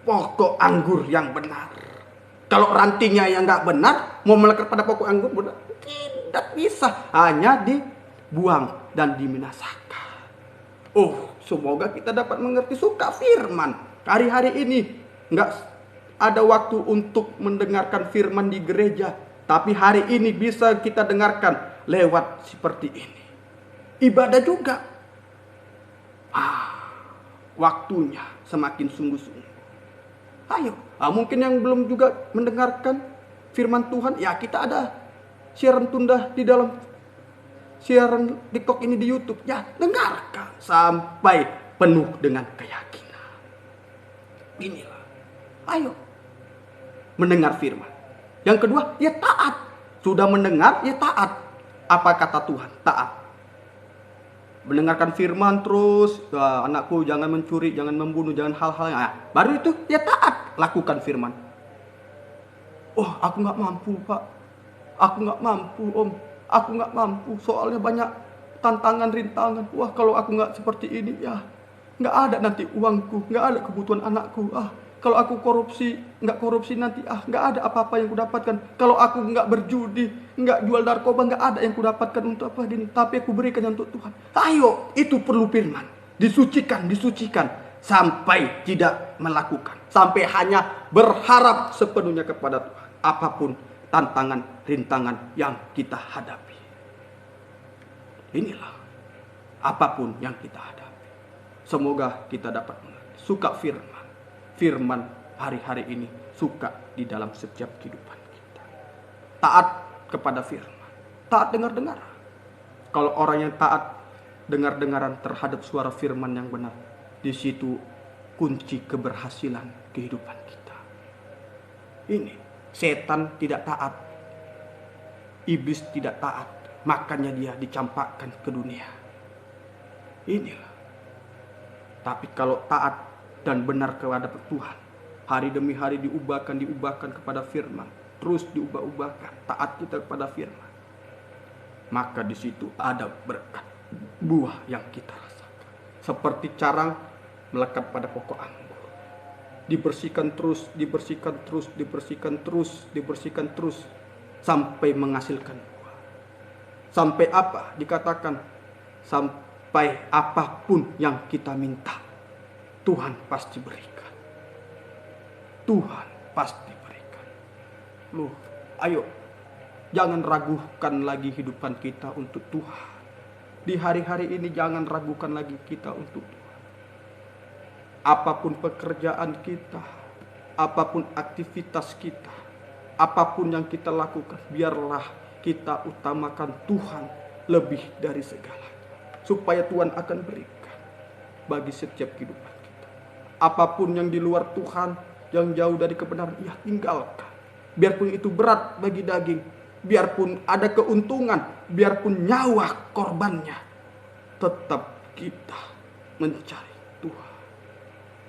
Pokok anggur yang benar. Kalau rantingnya yang nggak benar, mau melekat pada pokok anggur benar, tidak bisa, hanya dibuang dan diminasakan. Semoga kita dapat mengerti, suka firman. Hari-hari ini nggak ada waktu untuk mendengarkan firman di gereja, tapi hari ini bisa kita dengarkan lewat seperti ini. Ibadah juga. Waktunya semakin sungguh-sungguh. Ayo, mungkin yang belum juga mendengarkan firman Tuhan, ya kita ada siaran tunda di dalam siaran TikTok ini di YouTube, ya dengarkan sampai penuh dengan keyakinan. Inilah, ayo mendengar firman. Yang kedua, ya taat. Sudah mendengar, ya taat. Apa kata Tuhan? Taat. Mendengarkan firman terus, anakku jangan mencuri, jangan membunuh, jangan hal-hal yang baru itu ya taat, lakukan firman. Aku nggak mampu Pak, aku nggak mampu Om, aku nggak mampu, soalnya banyak tantangan, rintangan. Kalau aku nggak seperti ini, ya nggak ada nanti uangku, nggak ada kebutuhan anakku. Kalau aku nggak korupsi nanti, nggak ada apa-apa yang kudapatkan. Kalau aku nggak berjudi, nggak jual narkoba, nggak ada yang kudapatkan untuk apa gini. Tapi aku berikan untuk Tuhan. Ayo, itu perlu firman. Disucikan, sampai tidak melakukan, sampai hanya berharap sepenuhnya kepada Tuhan. Apapun tantangan, rintangan yang kita hadapi. Inilah apapun yang kita hadapi. Semoga kita dapat mengerti. Suka firman. Firman hari-hari ini suka di dalam setiap kehidupan kita. Taat kepada firman. Taat dengar-dengar. Kalau orang yang taat dengar-dengaran terhadap suara firman yang benar, di situ kunci keberhasilan kehidupan kita. Ini, setan tidak taat. Iblis tidak taat. Makanya dia dicampakkan ke dunia. Inilah. Tapi kalau taat dan benar kepada Tuhan, hari demi hari diubahkan kepada firman, terus diubah-ubahkan, taat kita kepada firman, maka di situ ada berkat, buah yang kita rasakan. seperti carang melekat pada pokok anggur. Dibersihkan terus, dibersihkan terus, dibersihkan terus, dibersihkan terus sampai menghasilkan buah. Sampai apa? Dikatakan sampai apapun yang kita minta, Tuhan pasti berikan. Tuhan pasti berikan. Loh, ayo, jangan ragukan lagi hidupan kita untuk Tuhan. Di hari-hari ini jangan ragukan lagi kita untuk Tuhan. Apapun pekerjaan kita, apapun aktivitas kita, apapun yang kita lakukan, biarlah kita utamakan Tuhan lebih dari segalanya. Supaya Tuhan akan berikan bagi setiap kehidupan kita. Apapun yang di luar Tuhan, yang jauh dari kebenaran, ya tinggalkan. Biarpun itu berat bagi daging, biarpun ada keuntungan, biarpun nyawa korbannya, tetap kita mencari Tuhan.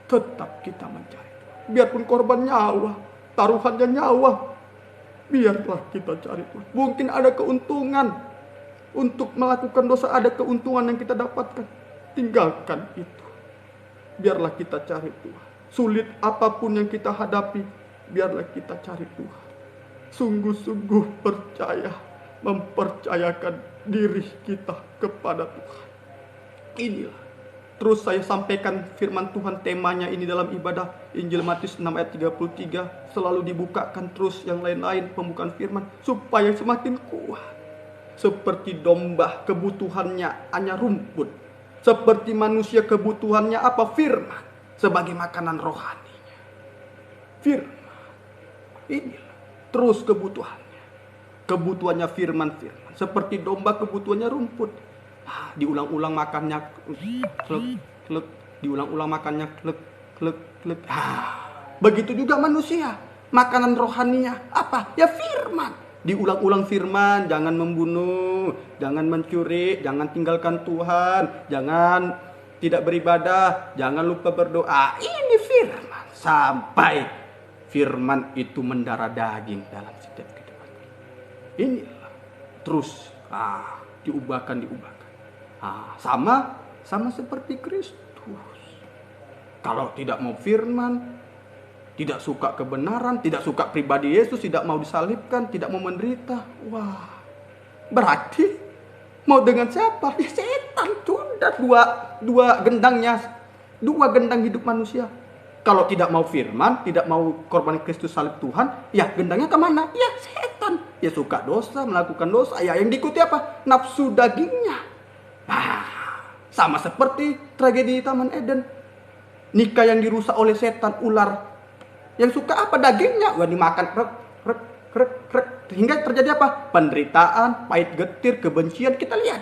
Tetap kita mencari Tuhan. Biarpun korban nyawa, taruhannya nyawa, biarlah kita cari Tuhan. Mungkin ada keuntungan untuk melakukan dosa, ada keuntungan yang kita dapatkan. Tinggalkan itu. Biarlah kita cari Tuhan. Sulit apapun yang kita hadapi, biarlah kita cari Tuhan. Sungguh-sungguh percaya, mempercayakan diri kita kepada Tuhan. Inilah. Terus saya sampaikan firman Tuhan, temanya ini dalam ibadah Injil Matius 6 ayat 33. Selalu dibukakan terus yang lain-lain pembukaan firman, supaya semakin kuat. Seperti domba kebutuhannya hanya rumput, seperti manusia kebutuhannya apa? Firman, sebagai makanan rohaninya. Firman. Inilah terus kebutuhannya firman. Seperti domba kebutuhannya rumput. Diulang-ulang makannya klek, klek, diulang-ulang makannya klek, klek, klek. Begitu juga manusia, makanan rohaninya apa? Ya firman. Diulang-ulang firman, jangan membunuh, jangan mencuri, jangan tinggalkan Tuhan, jangan tidak beribadah, jangan lupa berdoa. Ini firman. Sampai firman itu mendarah daging dalam setiap kehidupan. Inilah terus diubahkan. Sama seperti Kristus. Kalau tidak mau firman, tidak suka kebenaran, tidak suka pribadi Yesus, tidak mau disalibkan, tidak mau menderita, berarti mau dengan siapa? Ya setan. Sudah dua gendang hidup manusia. Kalau tidak mau firman, tidak mau korban Kristus salib Tuhan, ya gendangnya kemana? Ya setan. Ya suka dosa, melakukan dosa. Ya yang diikuti apa? Nafsu dagingnya. Sama seperti tragedi di Taman Eden. Nikah yang dirusak oleh setan, ular. Yang suka apa? Dagingnya. Dimakan. Sehingga terjadi apa? Penderitaan, pahit getir, kebencian. Kita lihat.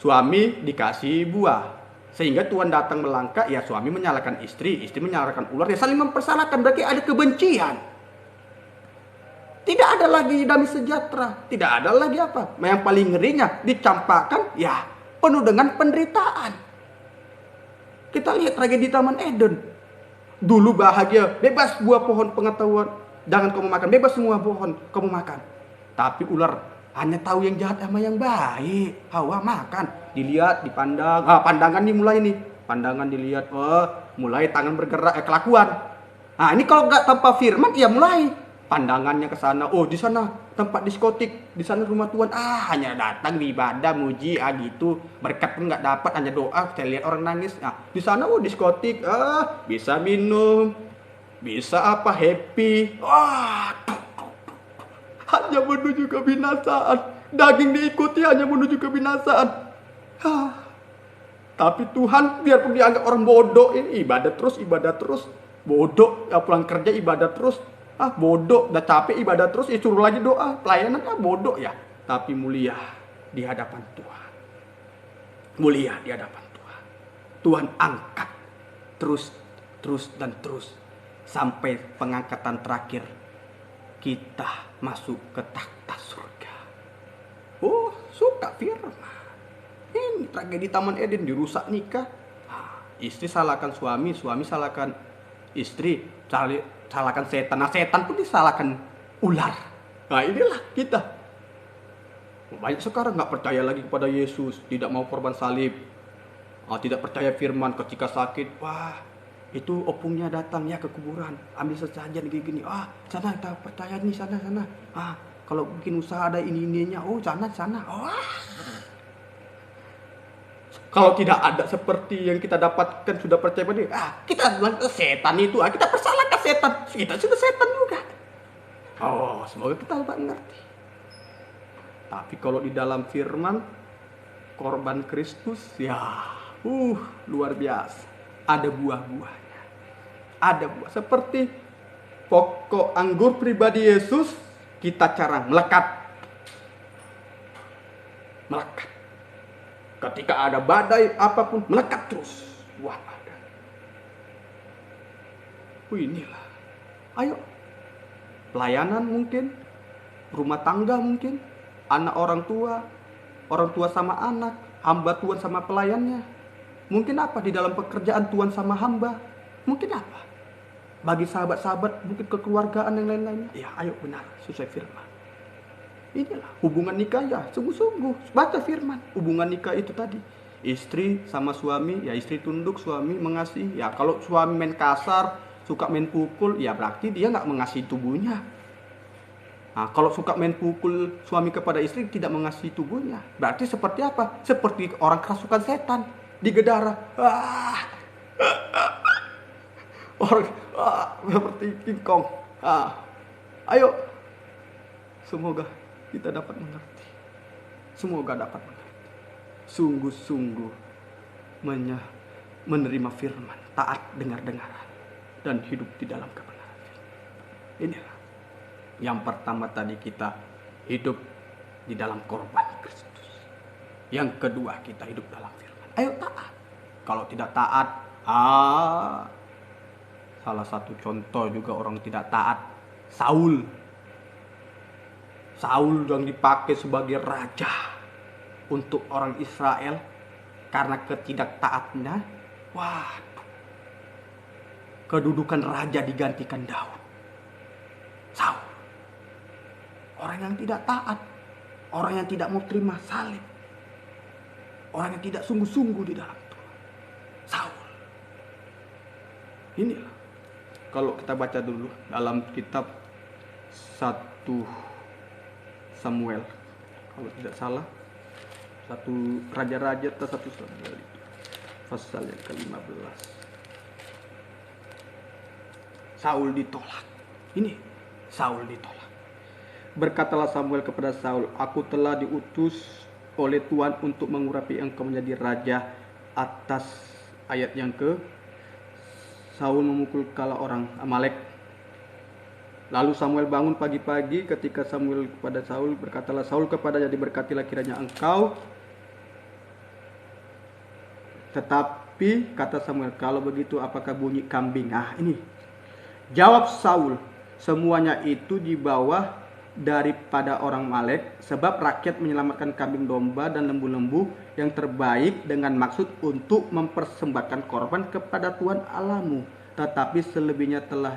Suami dikasih buah. Sehingga Tuhan datang melangkah, ya suami menyalahkan istri menyalahkan ular, ya saling mempersalahkan, berarti ada kebencian. Tidak ada lagi damai sejahtera, tidak ada lagi apa? Yang paling ngerinya dicampakkan, ya penuh dengan penderitaan. Kita lihat tragedi Taman Eden. Dulu bahagia, bebas buah pohon pengetahuan, jangan kamu makan, bebas semua pohon kamu makan. Tapi ular hanya tahu yang jahat sama yang baik. Hawa makan, dilihat, dipandang. Pandangan nih mulai nih. Pandangan dilihat, mulai tangan bergerak, kelakuan. Ini kalau nggak tanpa firman, ya mulai pandangannya ke sana. Di sana tempat diskotik, di sana rumah Tuhan. Hanya datang ibadah, muji, gitu. Berkat pun nggak dapat, hanya doa. Saya lihat orang nangis. Di sana diskotik, bisa minum, bisa apa, happy. Hanya menuju kebinasaan. Daging diikuti hanya menuju kebinasaan. Tapi Tuhan biarpun dianggap orang bodoh, ini ibadah terus. Bodoh, pulang kerja ibadah terus. Bodoh, udah capek ibadah terus, suruh lagi doa. Pelayanan bodoh ya. Tapi mulia di hadapan Tuhan. Mulia di hadapan Tuhan. Tuhan angkat terus dan terus. Sampai pengangkatan terakhir. Kita masuk ke takhta surga. Suka firman. Ini tragedi Taman Eden, dirusak nikah. Istri salahkan suami salahkan istri, salahkan setan. Setan pun disalahkan ular. Inilah kita. Banyak sekarang nggak percaya lagi kepada Yesus, tidak mau korban salib. Tidak percaya firman ketika sakit, wah itu opungnya datang ya ke kuburan, ambil sesajen gini-gini, sana kita percaya nih, sana. Kalau bikin usaha ada ini-ininya, sana. Kalau tidak ada seperti yang kita dapatkan sudah percaya pada kita bilang ke setan itu, kita persalahkan setan, kita sudah setan juga. Semoga kita mengerti. Tapi kalau di dalam firman korban Kristus, ya luar biasa. Ada buah-buahnya. Ada buah seperti pokok anggur pribadi Yesus, kita cara melekat. Ketika ada badai apapun, melekat terus. Wah, ada. Inilah. Ayo. Pelayanan mungkin, rumah tangga mungkin, anak orang tua sama anak, hamba Tuhan sama pelayannya. Mungkin apa di dalam pekerjaan Tuhan sama hamba? Mungkin apa? Bagi sahabat-sahabat, mungkin kekeluargaan yang lain-lainnya. Ya, ayo benar, sesuai firman. Inilah hubungan nikah ya, sungguh-sungguh. Baca firman. Hubungan nikah itu tadi. Istri sama suami, ya istri tunduk, suami mengasihi. Ya kalau suami main kasar, suka main pukul, ya berarti dia nggak mengasihi tubuhnya. Nah, kalau suka main pukul suami kepada istri tidak mengasihi tubuhnya, berarti seperti apa? Seperti orang kerasukan setan, digedara. Orang seperti King Kong. Ayo, semoga kita dapat mengerti. Semoga dapat mengerti. Sungguh-sungguh menerima firman, taat dengar-dengaran, dan hidup di dalam kebenaran. Inilah yang pertama tadi, kita hidup di dalam korban Kristus. Yang kedua, kita hidup dalam firman. Ayo taat. Kalau tidak taat, salah satu contoh juga orang tidak taat, Saul yang dipakai sebagai raja untuk orang Israel karena ketidaktaatnya. Kedudukan raja digantikan Daud. Saul, orang yang tidak taat, orang yang tidak mau terima salib, orang yang tidak sungguh-sungguh di dalam Tuhan. Saul. Inilah kalau kita baca dulu dalam kitab 1 Samuel, kalau tidak salah, 1 Raja-Raja atau 1 Samuel itu pasal yang ke-15. Saul ditolak. Ini Saul ditolak. Berkatalah Samuel kepada Saul, aku telah diutus oleh Tuhan untuk mengurapi engkau menjadi raja atas. Ayat yang ke Saul memukul kala orang Amalek. Lalu Samuel bangun pagi-pagi, ketika Samuel kepada Saul, berkatalah Saul kepadanya, diberkatilah kiranya engkau. Tetapi kata Samuel, kalau begitu apakah bunyi kambing? Ini jawab Saul, semuanya itu di bawah daripada orang Amalek, sebab rakyat menyelamatkan kambing domba dan lembu-lembu yang terbaik dengan maksud untuk mempersembahkan korban kepada Tuhan Allahmu. Tetapi selebihnya telah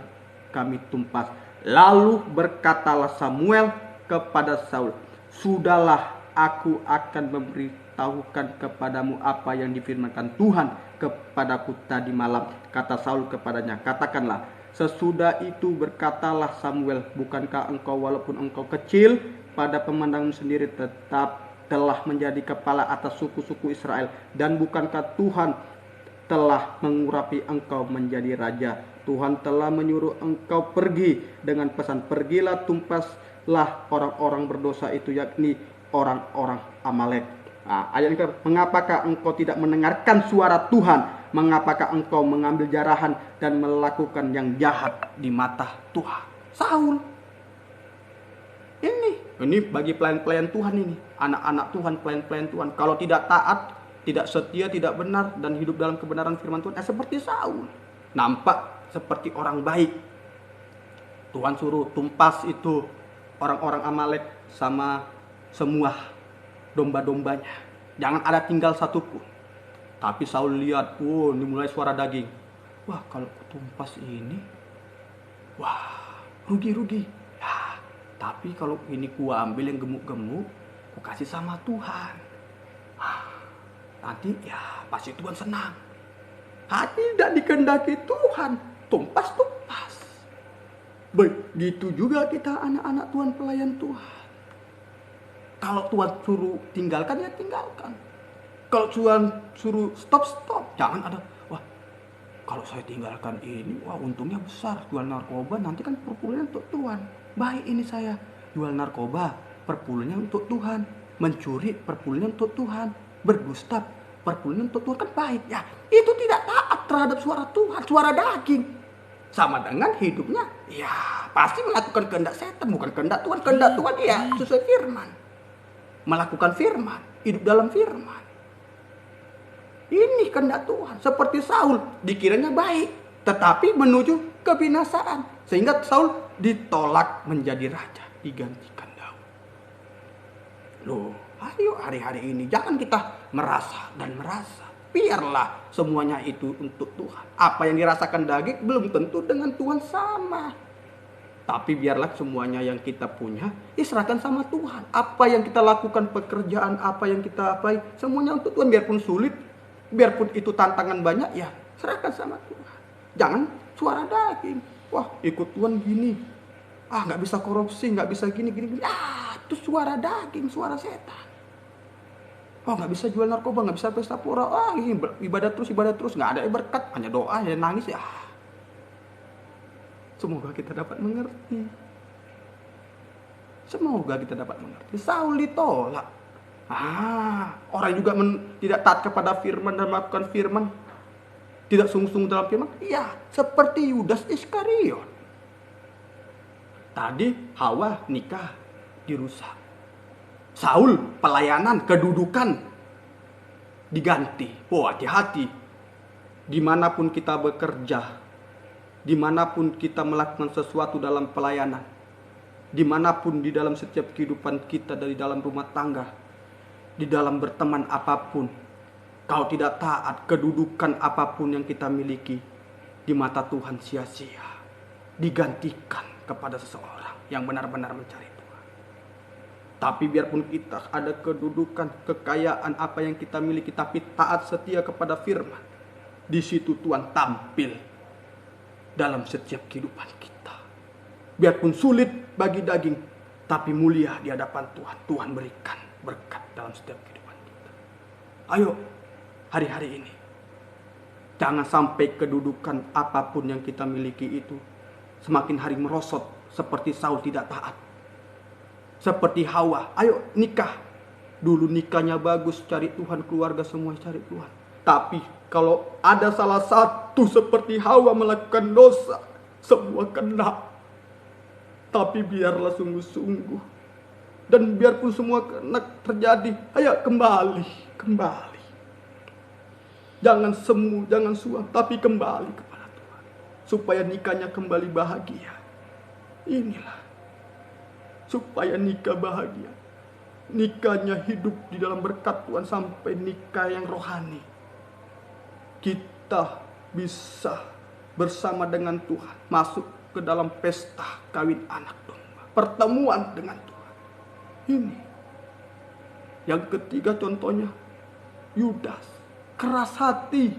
kami tumpas. Lalu berkatalah Samuel kepada Saul, sudahlah, aku akan memberitahukan kepadamu apa yang difirmankan Tuhan kepadaku tadi malam. Kata Saul kepadanya, katakanlah. Sesudah itu berkatalah Samuel, bukankah engkau walaupun engkau kecil pada pemandangan sendiri tetap telah menjadi kepala atas suku-suku Israel, dan bukankah Tuhan telah mengurapi engkau menjadi raja? Tuhan telah menyuruh engkau pergi dengan pesan, pergilah tumpaslah orang-orang berdosa itu, yakni orang-orang Amalek. Ayat yang ke, mengapakah engkau tidak mendengarkan suara Tuhan? Mengapakah engkau mengambil jarahan dan melakukan yang jahat di mata Tuhan? Saul. Ini bagi pelayan-pelayan Tuhan ini, anak-anak Tuhan, pelayan-pelayan Tuhan. Kalau tidak taat, tidak setia, tidak benar, dan hidup dalam kebenaran firman Tuhan, seperti Saul. Nampak seperti orang baik. Tuhan suruh tumpas itu orang-orang Amalek sama semua domba-dombanya. Jangan ada tinggal satu pun. Tapi Saul lihat, ini mulai suara daging. Wah, kalau kutumpas ini, rugi-rugi. Ya, tapi kalau ini ku ambil yang gemuk-gemuk, ku kasih sama Tuhan. nanti ya pasti Tuhan senang. Hati tidak dikehendaki Tuhan, tumpas. Begitu juga kita anak-anak Tuhan, pelayan Tuhan. Kalau Tuhan suruh tinggalkan, ya tinggalkan. Kalau Tuhan suruh stop. Jangan ada, wah kalau saya tinggalkan ini, wah untungnya besar. Jual narkoba nanti kan perpuluhannya untuk Tuhan. Baik ini saya jual narkoba, perpuluhannya untuk Tuhan. Mencuri, perpuluhannya untuk Tuhan. Berdusta, perpuluhannya untuk Tuhan, kan baik. Ya, itu tidak taat terhadap suara Tuhan, suara daging. Sama dengan hidupnya, ya pasti melakukan kehendak setan, bukan kehendak Tuhan. Kehendak Tuhan ya sesuai firman. Melakukan firman, hidup dalam firman. Ini kehendak Tuhan. Seperti Saul, dikiranya baik, tetapi menuju kebinasaan. Sehingga Saul ditolak menjadi raja, digantikan Daud. Loh, ayo hari-hari ini jangan kita merasa. Biarlah semuanya itu untuk Tuhan. Apa yang dirasakan daging belum tentu dengan Tuhan sama. Tapi biarlah semuanya yang kita punya diserahkan sama Tuhan. Apa yang kita lakukan, pekerjaan apa yang kita apai, semuanya untuk Tuhan. Biarpun sulit, biarpun itu tantangan banyak, ya serahkan sama Tuhan. Jangan suara daging. Wah, ikut Tuhan gini. Nggak bisa korupsi, nggak bisa gini. Itu suara daging, suara setan. Nggak bisa jual narkoba, nggak bisa pesta pora. Ini ibadah terus. Nggak ada berkat, hanya doa, ya nangis ya. Semoga kita dapat mengerti. Saul ditolak. Orang juga tidak taat kepada firman dan melakukan firman. Tidak sungguh-sungguh dalam firman. Iya, seperti Yudas Iskariot. Tadi Hawa nikah dirusak. Saul pelayanan, kedudukan diganti. Hati-hati. Dimanapun kita bekerja, dimanapun kita melakukan sesuatu dalam pelayanan, dimanapun di dalam setiap kehidupan kita, dari dalam rumah tangga, di dalam berteman apapun, kalau tidak taat, kedudukan apapun yang kita miliki di mata Tuhan sia-sia, digantikan kepada seseorang yang benar-benar mencari Tuhan. Tapi biarpun kita ada kedudukan, kekayaan apa yang kita miliki, tapi taat setia kepada firman, di situ Tuhan tampil dalam setiap kehidupan kita. Biarpun sulit bagi daging, tapi mulia di hadapan Tuhan. Tuhan berikan berkat dalam setiap kehidupan kita. Ayo, hari-hari ini, jangan sampai kedudukan apapun yang kita miliki itu semakin hari merosot seperti Saul tidak taat. Seperti Hawa, ayo nikah. Dulu nikahnya bagus, cari Tuhan, keluarga semua cari Tuhan. Tapi kalau ada salah satu seperti Hawa melakukan dosa, semua kena. Tapi biarlah sungguh-sungguh. Dan biarpun semua kena terjadi, ayo kembali. Jangan semu, jangan suam, tapi kembali kepada Tuhan. Supaya nikahnya kembali bahagia. Inilah. Supaya nikah bahagia. Nikahnya hidup di dalam berkat Tuhan sampai nikah yang rohani. Kita bisa bersama dengan Tuhan masuk ke dalam pesta kawin anak domba. Pertemuan dengan Tuhan. Ini. Yang ketiga contohnya Yudas. Keras hati.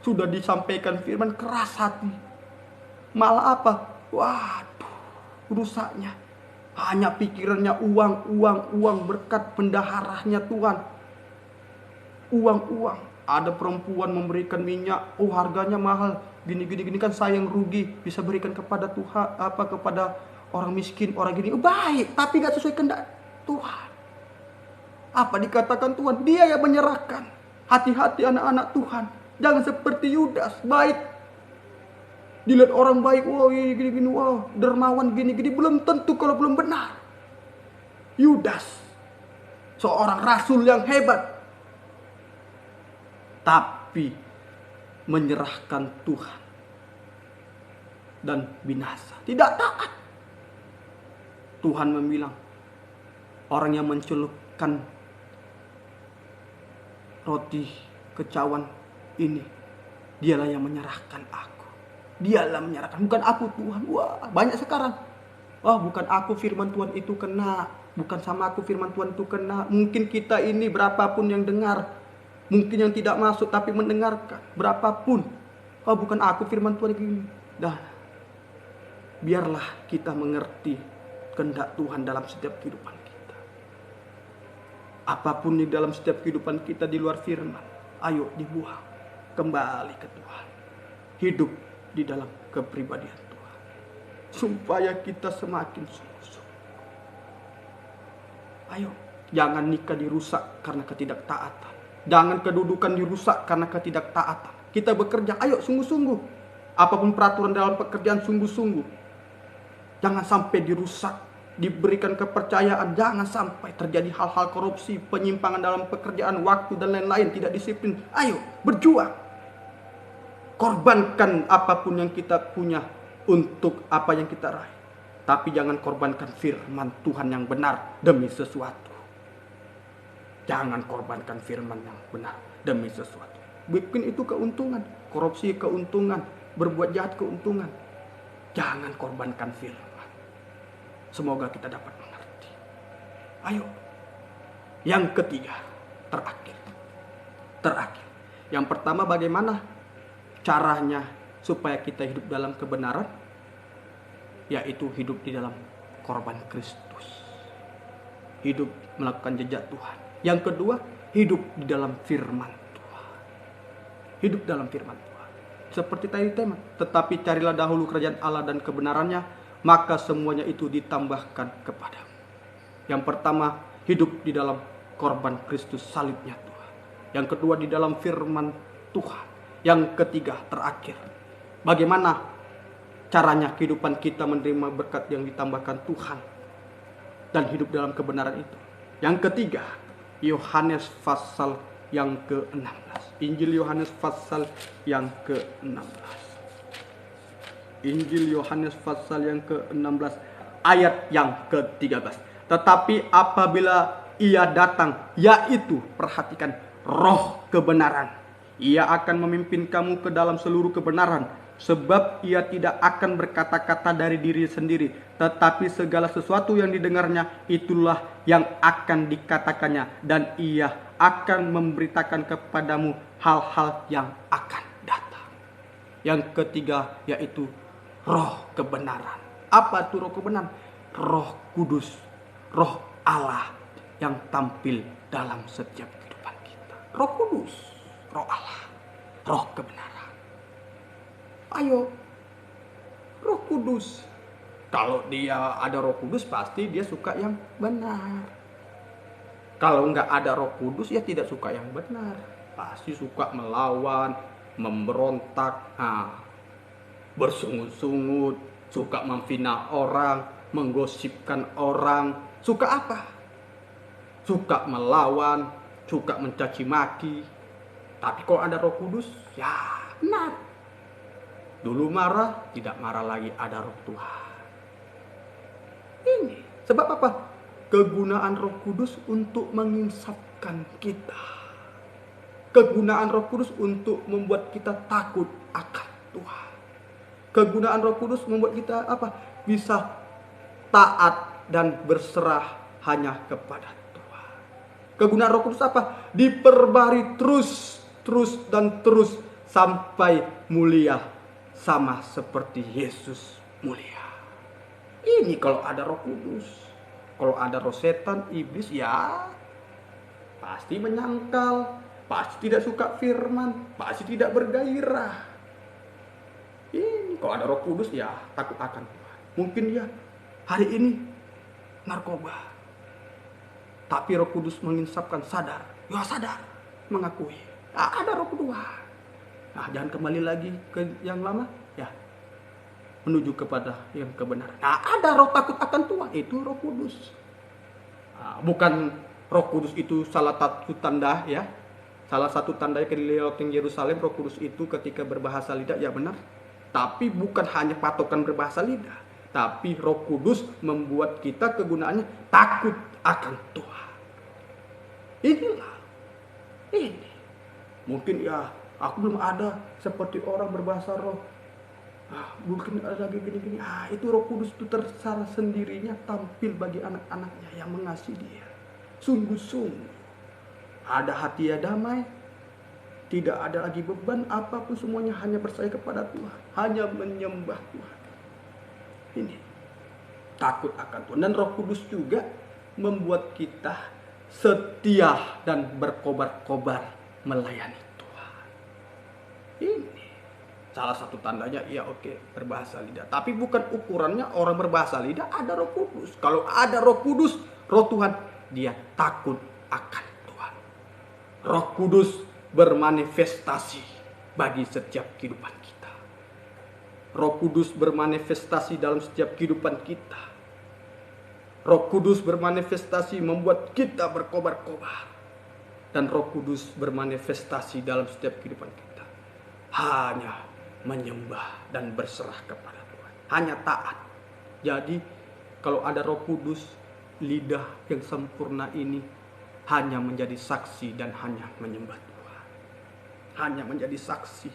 Sudah disampaikan firman, keras hati. Malah apa? Waduh, rusaknya. Hanya pikirannya uang, berkat bendaharanya Tuhan. Uang. Ada perempuan memberikan minyak, harganya mahal. Gini kan saya yang rugi, bisa berikan kepada Tuhan, kepada orang miskin, orang gini. Baik, tapi gak sesuai kehendak Tuhan. Apa dikatakan Tuhan? Dia yang menyerahkan. Hati-hati anak-anak Tuhan. Jangan seperti Yudas, baik. Dilihat orang baik, gini, dermawan gini, belum tentu kalau belum benar. Yudas, seorang rasul yang hebat, tapi menyerahkan Tuhan dan binasa, tidak taat. Tuhan membilang, orang yang mencelupkan roti kecawan ini, dialah yang menyerahkan aku. Dialah menyerahkan, bukan aku Tuhan. Wah, banyak sekarang. Bukan aku firman Tuhan itu kena. Bukan sama aku firman Tuhan itu kena. Mungkin kita ini berapapun yang dengar, Mungkin yang tidak masuk tapi mendengarkan. Berapapun. Oh, bukan aku firman Tuhan gini. Dah. Biarlah kita mengerti kehendak Tuhan dalam setiap kehidupan kita. Apapun di dalam setiap kehidupan kita di luar firman, ayo dibuang. Kembali ke Tuhan. Hidup di dalam kepribadian Tuhan. Supaya kita semakin sungguh-sungguh. Ayo, jangan nikah dirusak karena ketidaktaatan. Jangan kedudukan dirusak karena ketidaktaatan. Kita bekerja, ayo sungguh-sungguh. Apapun peraturan dalam pekerjaan sungguh-sungguh. Jangan sampai dirusak, diberikan kepercayaan. Jangan sampai terjadi hal-hal korupsi, penyimpangan dalam pekerjaan, waktu dan lain-lain, tidak disiplin. Ayo berjuang. Korbankan apapun yang kita punya untuk apa yang kita raih. Tapi jangan korbankan firman Tuhan yang benar demi sesuatu. Jangan korbankan firman yang benar demi sesuatu. Bikin itu keuntungan. Korupsi keuntungan. Berbuat jahat keuntungan. Jangan korbankan firman. Semoga kita dapat mengerti. Ayo. Yang ketiga. Terakhir. Yang pertama, bagaimana caranya supaya kita hidup dalam kebenaran? Yaitu hidup di dalam korban Kristus. Hidup melakukan jejak Tuhan. Yang kedua, hidup di dalam firman Tuhan. Hidup dalam firman Tuhan. Seperti tadi tema, tetapi carilah dahulu kerajaan Allah dan kebenarannya, maka semuanya itu ditambahkan kepadamu. Yang pertama, hidup di dalam korban Kristus salibnya Tuhan. Yang kedua, di dalam firman Tuhan. Yang ketiga, terakhir, bagaimana caranya kehidupan kita menerima berkat yang ditambahkan Tuhan dan hidup dalam kebenaran itu. Yang ketiga, Yohanes pasal yang ke-16. Injil Yohanes pasal yang ke-16. Injil Yohanes pasal yang ke-16 ayat yang ke-13. Tetapi apabila ia datang, yaitu, perhatikan, roh kebenaran, ia akan memimpin kamu ke dalam seluruh kebenaran. Sebab ia tidak akan berkata-kata dari diri sendiri, tetapi segala sesuatu yang didengarnya itulah yang akan dikatakannya, dan ia akan memberitakan kepadamu hal-hal yang akan datang. Yang ketiga yaitu roh kebenaran. Apa itu roh kebenaran? Roh Kudus, roh Allah yang tampil dalam setiap kehidupan kita. Roh Kudus, roh Allah, roh kebenaran. Ayo, roh Kudus. Kalau dia ada roh kudus, pasti dia suka yang benar. Kalau nggak ada roh kudus, ya tidak suka yang benar. Pasti suka melawan, memberontak, bersungut-sungut, suka memfitnah orang, menggosipkan orang. Suka apa? Suka melawan, suka mencaci maki. Tapi kalau ada roh kudus, ya benar. Dulu marah, tidak marah lagi, ada roh Tuhan. Ini sebab apa? Kegunaan roh kudus untuk menginsafkan kita. Kegunaan roh kudus untuk membuat kita takut akan Tuhan. Kegunaan roh kudus membuat kita apa? Bisa taat dan berserah hanya kepada Tuhan. Kegunaan roh kudus apa? Diperbarui terus dan terus sampai mulia sama seperti Yesus mulia. Ini kalau ada roh kudus. Kalau ada roh setan, iblis, ya pasti menyangkal, pasti tidak suka firman, pasti tidak bergairah. Ini kalau ada roh kudus, ya takut akan Tuhan. Mungkin dia hari ini narkoba, tapi roh kudus menginsapkan sadar, ya sadar, mengakui, ada roh Tuhan. Nah, jangan kembali lagi ke yang lama, ya menuju kepada yang kebenaran. Nah, ada roh takut akan Tuhan, itu roh kudus. Nah, bukan roh kudus itu salah satu tanda, ya. Salah satu tanda kelilautan Yerusalem, roh kudus itu ketika berbahasa lidah, ya benar. Tapi bukan hanya patokan berbahasa lidah. Tapi roh kudus membuat kita kegunaannya takut akan Tuhan. Inilah. Ini. Mungkin ya, aku belum ada seperti orang berbahasa roh. Mungkin ada lagi gini-gini. Itu roh kudus itu terserah sendirinya tampil bagi anak-anaknya yang mengasihi dia. Sungguh-sungguh. Ada hati ya damai, Tidak ada lagi beban apapun, semuanya hanya percaya kepada Tuhan, hanya menyembah Tuhan. Ini takut akan Tuhan. Dan Roh Kudus juga membuat kita setia dan berkobar-kobar melayani Tuhan. Ini salah satu tandanya, ya oke, berbahasa lidah. Tapi bukan ukurannya orang berbahasa lidah ada Roh Kudus. Kalau ada Roh Kudus, Roh Tuhan, dia takut akan Tuhan. Roh Kudus bermanifestasi bagi setiap kehidupan kita. Roh Kudus bermanifestasi dalam setiap kehidupan kita. Roh Kudus bermanifestasi membuat kita berkobar-kobar. Dan Roh Kudus bermanifestasi dalam setiap kehidupan kita. Hanya menyembah dan berserah kepada Tuhan. Hanya taat. Jadi kalau ada Roh Kudus, lidah yang sempurna ini hanya menjadi saksi dan hanya menyembah Tuhan. Hanya menjadi saksi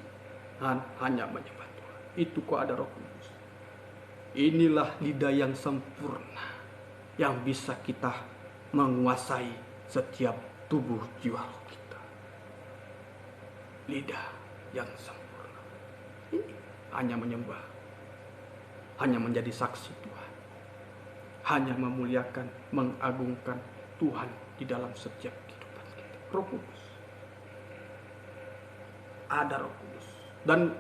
dan hanya menyembah Tuhan. Itu kok ada Roh Kudus. Inilah lidah yang sempurna yang bisa kita menguasai setiap tubuh jiwa kita. Lidah yang sempurna. Ini hanya menyembah. Hanya menjadi saksi Tuhan. Hanya memuliakan, mengagungkan Tuhan di dalam setiap kehidupan kita. Roh Kudus. Ada Roh Kudus. Dan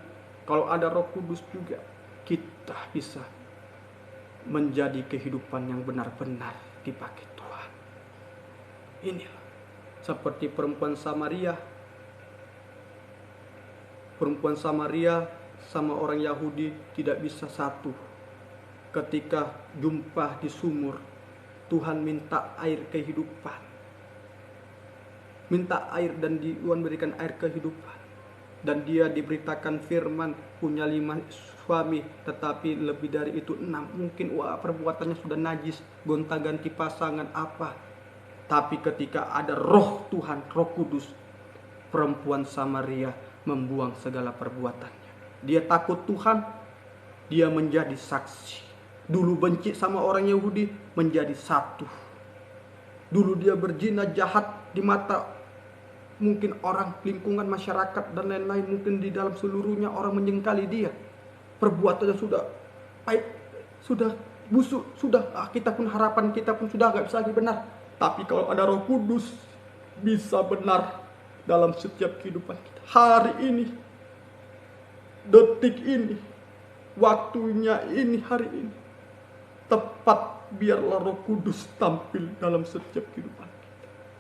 kalau ada Roh Kudus juga, kita bisa menjadi kehidupan yang benar-benar dipakai Tuhan. Inilah seperti perempuan Samaria. Perempuan Samaria sama orang Yahudi tidak bisa satu. Ketika jumpa di sumur, Tuhan minta air kehidupan. Minta air dan Tuhan berikan air kehidupan. Dan dia diberitakan firman, punya 5 suami, tetapi lebih dari itu 6. Mungkin perbuatannya sudah najis, gonta-ganti pasangan apa. Tapi ketika ada Roh Tuhan, Roh Kudus, perempuan Samaria membuang segala perbuatannya. Dia takut Tuhan, dia menjadi saksi. Dulu benci sama orang Yahudi, menjadi satu. Dulu dia berzina jahat di mata mungkin orang, lingkungan, masyarakat, dan lain-lain. Mungkin di dalam seluruhnya orang menyengkali dia. Perbuatannya sudah pahit, sudah busuk, sudah kita pun harapan kita pun sudah gak bisa lagi benar. Tapi kalau ada Roh Kudus, bisa benar dalam setiap kehidupan kita. Hari ini, detik ini, waktunya ini, hari ini, tepat biarlah Roh Kudus tampil dalam setiap kehidupan.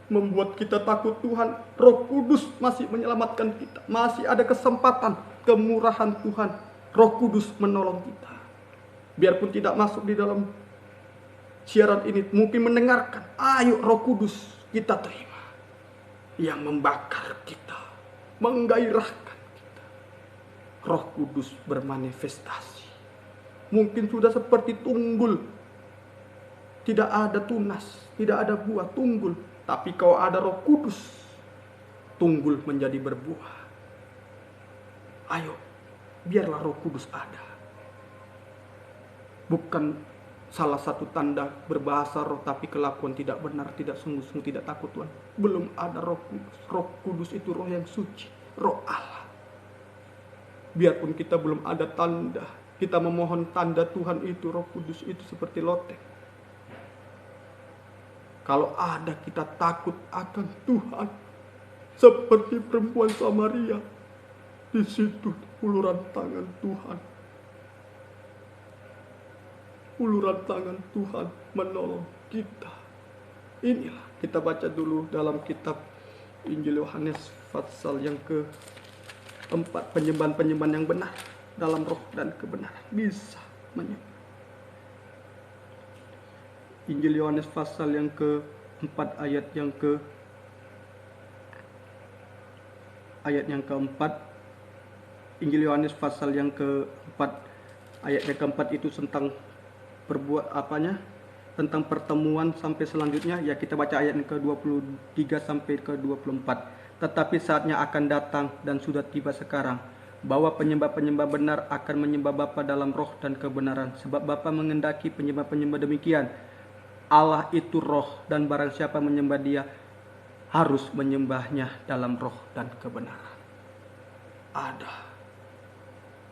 Membuat kita takut Tuhan. Roh Kudus masih menyelamatkan kita. Masih ada kesempatan, kemurahan Tuhan. Roh Kudus menolong kita. Biarpun tidak masuk di dalam siaran ini, mungkin mendengarkan. Ayo Roh Kudus kita terima. Yang membakar kita, menggairahkan kita. Roh Kudus bermanifestasi. Mungkin sudah seperti tunggul. Tidak ada tunas, tidak ada buah, tunggul. Tapi kalau ada Roh Kudus, tunggul menjadi berbuah. Ayo, biarlah Roh Kudus ada. Bukan salah satu tanda berbahasa roh, tapi kelakuan tidak benar, tidak sungguh-sungguh, tidak takut Tuhan. Belum ada Roh Kudus. Roh Kudus itu roh yang suci, roh Allah. Biarpun kita belum ada tanda, kita memohon tanda Tuhan itu, Roh Kudus itu seperti loteng. Kalau ada kita takut akan Tuhan, seperti perempuan Samaria, di situ uluran tangan Tuhan. Uluran tangan Tuhan menolong kita. Inilah kita baca dulu dalam kitab Injil Yohanes pasal yang ke-4, penyembahan-penyembahan yang benar dalam roh dan kebenaran bisa menyembah. Injil Yohanes pasal yang ke-4 ayat yang keempat. Injil Yohanes pasal yang ke-4 ayat yang keempat itu tentang tentang pertemuan sampai selanjutnya. Ya, kita baca ayat yang ke-23 sampai ke-24. Tetapi saatnya akan datang dan sudah tiba sekarang, bahwa penyembah-penyembah benar akan menyembah Bapa dalam roh dan kebenaran, sebab Bapa mengendaki penyembah-penyembah demikian. Allah itu roh, dan barang siapa menyembah dia harus menyembahnya dalam roh dan kebenaran. ada.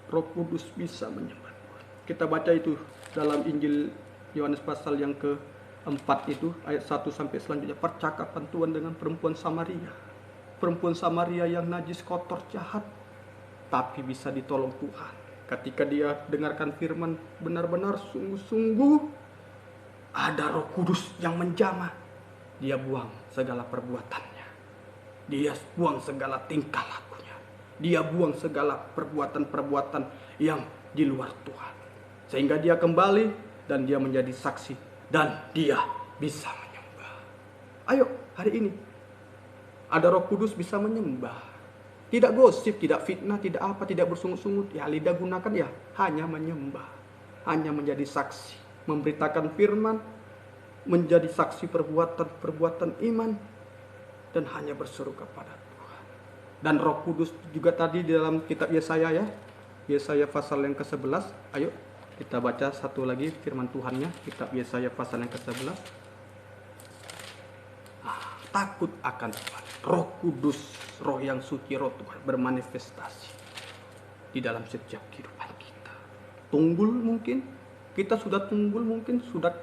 Roh Kudus bisa menyembah Tuhan. Kita baca itu dalam Injil Yohanes pasal yang keempat itu, ayat 1 sampai selanjutnya. Percakapan Tuhan dengan perempuan Samaria. Perempuan Samaria yang najis, kotor, jahat, tapi bisa ditolong Tuhan. Ketika dia dengarkan firman, benar-benar sungguh-sungguh ada Roh Kudus yang menjamah. Dia buang segala perbuatannya. Dia buang segala tingkah lakunya. Dia buang segala perbuatan-perbuatan yang di luar Tuhan. Sehingga dia kembali dan dia menjadi saksi. Dan dia bisa menyembah. Ayo hari ini. Ada Roh Kudus bisa menyembah. Tidak gosip, tidak fitnah, tidak apa, tidak bersungut-sungut. Ya lidah gunakan ya hanya menyembah. Hanya menjadi saksi. Memberitakan firman. Menjadi saksi perbuatan-perbuatan iman. Dan hanya berseru kepada Tuhan. Dan Roh Kudus juga tadi di dalam kitab Yesaya ya. Yesaya pasal yang ke-11. Ayo kita baca satu lagi firman Tuhannya. Kitab Yesaya pasal yang ke-11. Takut akan Tuhan. Roh Kudus, Roh yang suci, Roh Tuhan bermanifestasi di dalam setiap kehidupan kita. Tunggul mungkin, kita sudah tunggul mungkin, sudah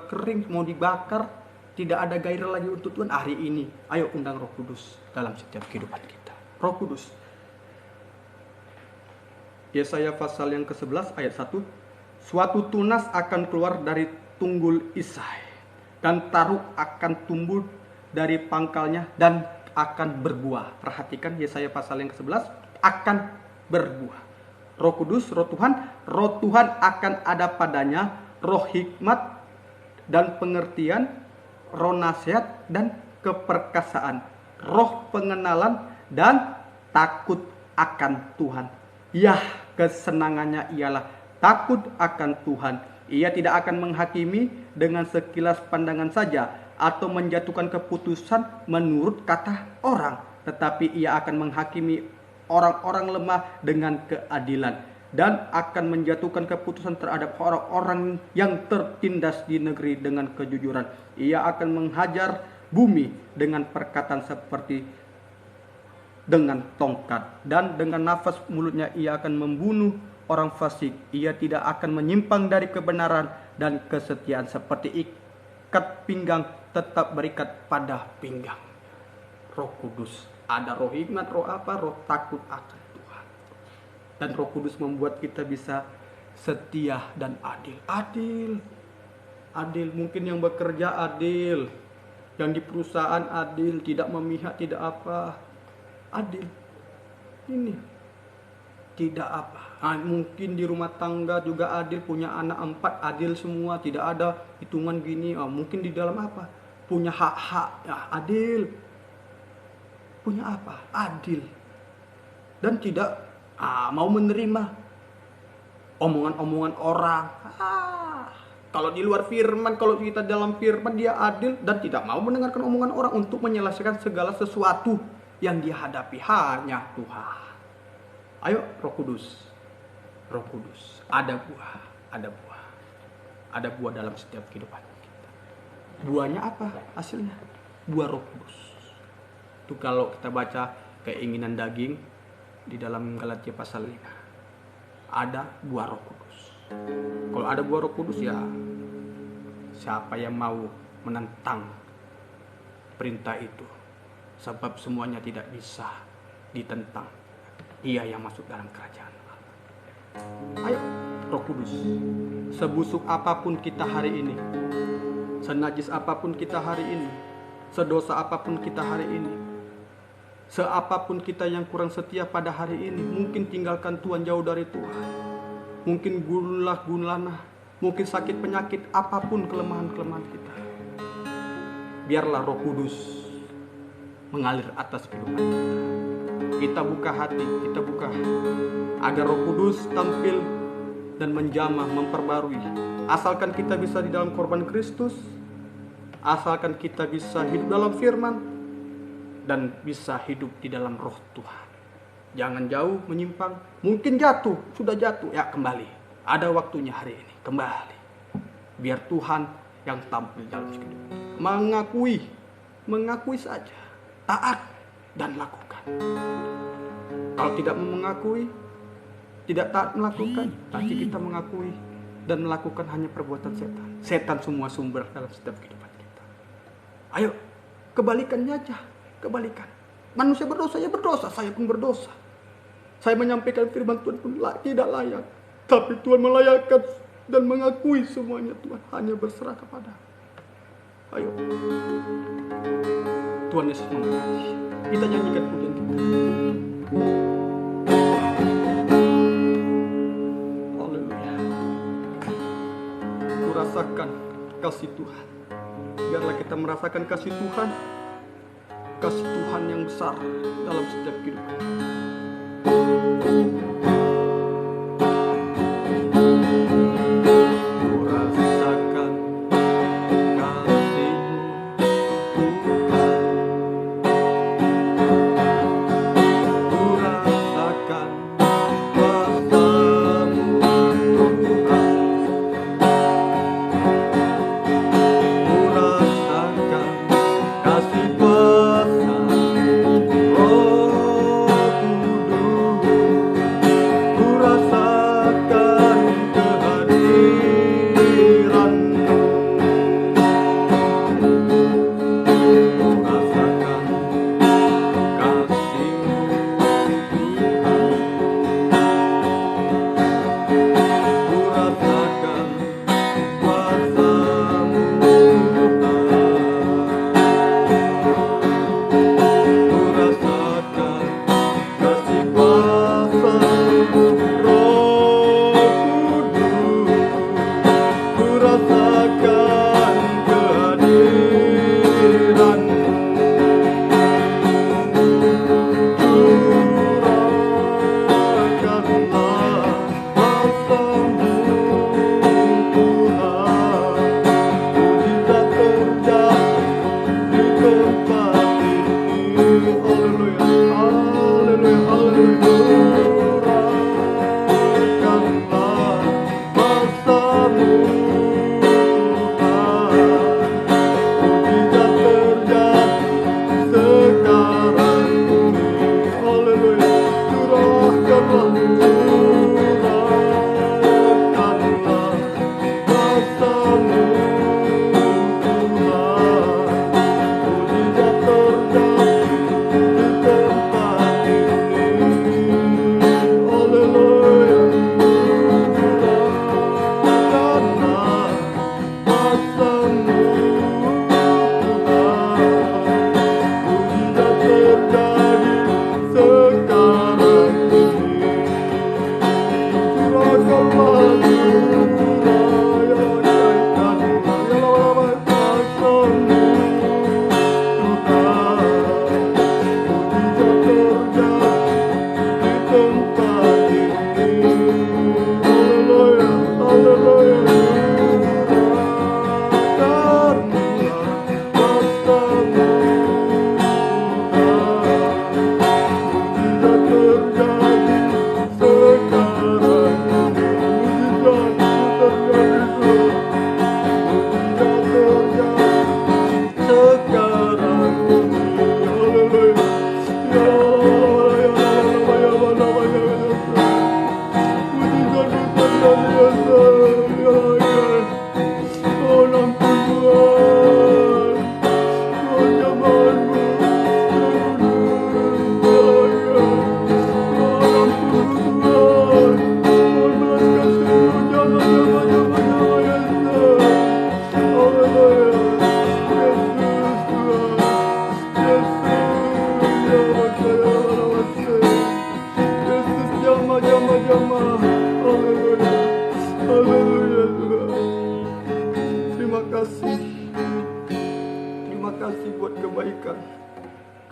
kering, mau dibakar, tidak ada gairah lagi untuk Tuhan. Hari ini, ayo undang Roh Kudus dalam setiap kehidupan kita. Roh Kudus. Yesaya pasal yang ke-11 ayat 1. Suatu tunas akan keluar dari tunggul Isai, dan taruh akan tumbuh dari pangkalnya dan akan berbuah. Perhatikan Yesaya pasal yang ke-11, akan berbuah. Roh Kudus, Roh Tuhan akan ada padanya, roh hikmat dan pengertian, roh nasihat dan keperkasaan, roh pengenalan dan takut akan Tuhan. Ya, kesenangannya ialah takut akan Tuhan. Ia tidak akan menghakimi dengan sekilas pandangan saja, atau menjatuhkan keputusan menurut kata orang, tetapi ia akan menghakimi orang-orang lemah dengan keadilan, dan akan menjatuhkan keputusan terhadap orang-orang yang tertindas di negeri dengan kejujuran. Ia akan menghajar bumi dengan perkataan seperti dengan tongkat, dan dengan nafas mulutnya ia akan membunuh orang fasik. Ia tidak akan menyimpang dari kebenaran dan kesetiaan, seperti ikat pinggang tetap berikat pada pinggang. Roh Kudus, ada roh hikmat, roh apa? Roh takut akan Tuhan. Dan Roh Kudus membuat kita bisa setia dan adil. Adil, mungkin yang bekerja adil, yang di perusahaan adil, tidak memihak, tidak apa. Adil. Ini tidak apa. Mungkin di rumah tangga juga adil, punya anak 4 adil semua, tidak ada hitungan gini. Mungkin di dalam apa? Punya hak-hak, ya, adil. Punya apa? Adil. Dan tidak mau menerima omongan-omongan orang. Kalau di luar firman, kalau kita dalam firman, dia adil dan tidak mau mendengarkan omongan orang untuk menyelesaikan segala sesuatu yang dia hadapi. Hanya Tuhan. Ayo Roh Kudus. Roh Kudus. Ada buah. Ada buah dalam setiap kehidupan kita. Buahnya apa hasilnya? Buah Roh Kudus. Itu kalau kita baca keinginan daging di dalam Galatia pasal 5. Ada buah Roh Kudus. Kalau ada buah Roh Kudus ya siapa yang mau menentang perintah itu? Sebab semuanya tidak bisa ditentang. Ia yang masuk dalam kerajaan Allah. Ayo Roh Kudus. Sebusuk apapun kita hari ini, senajis apapun kita hari ini, sedosa apapun kita hari ini, seapapun kita yang kurang setia pada hari ini, mungkin tinggalkan Tuhan, jauh dari Tuhan, mungkin gulana, mungkin sakit penyakit, apapun kelemahan-kelemahan kita, biarlah Roh Kudus mengalir atas kehidupan kita. Kita buka hati, kita buka agar Roh Kudus tampil dan menjamah, memperbarui. Asalkan kita bisa di dalam korban Kristus, asalkan kita bisa hidup dalam firman, dan bisa hidup di dalam roh Tuhan. Jangan jauh menyimpang, mungkin jatuh, sudah jatuh, ya kembali. Ada waktunya hari ini, kembali. Biar Tuhan yang tampil dalam kehidupan. Mengakui saja, taat dan lakukan. Kalau tidak mau mengakui, tidak taat melakukan, nanti kita mengakui dan melakukan hanya perbuatan setan. Setan semua sumber dalam setiap kehidupan kita. Ayo, kebalikannya aja, kebalikan. Manusia berdosa, ya berdosa, saya pun berdosa. Saya menyampaikan firman Tuhan pun tidak layak. Tapi Tuhan melayakkan dan mengakui semuanya. Tuhan hanya berserah kepada. Ayo, Tuhan Yesus memberkati. Kita nyanyikan pujian kita. Haleluya. Ku rasakan kasih Tuhan. Biarlah kita merasakan kasih Tuhan. Kasih Tuhan yang besar dalam setiap kehidupan.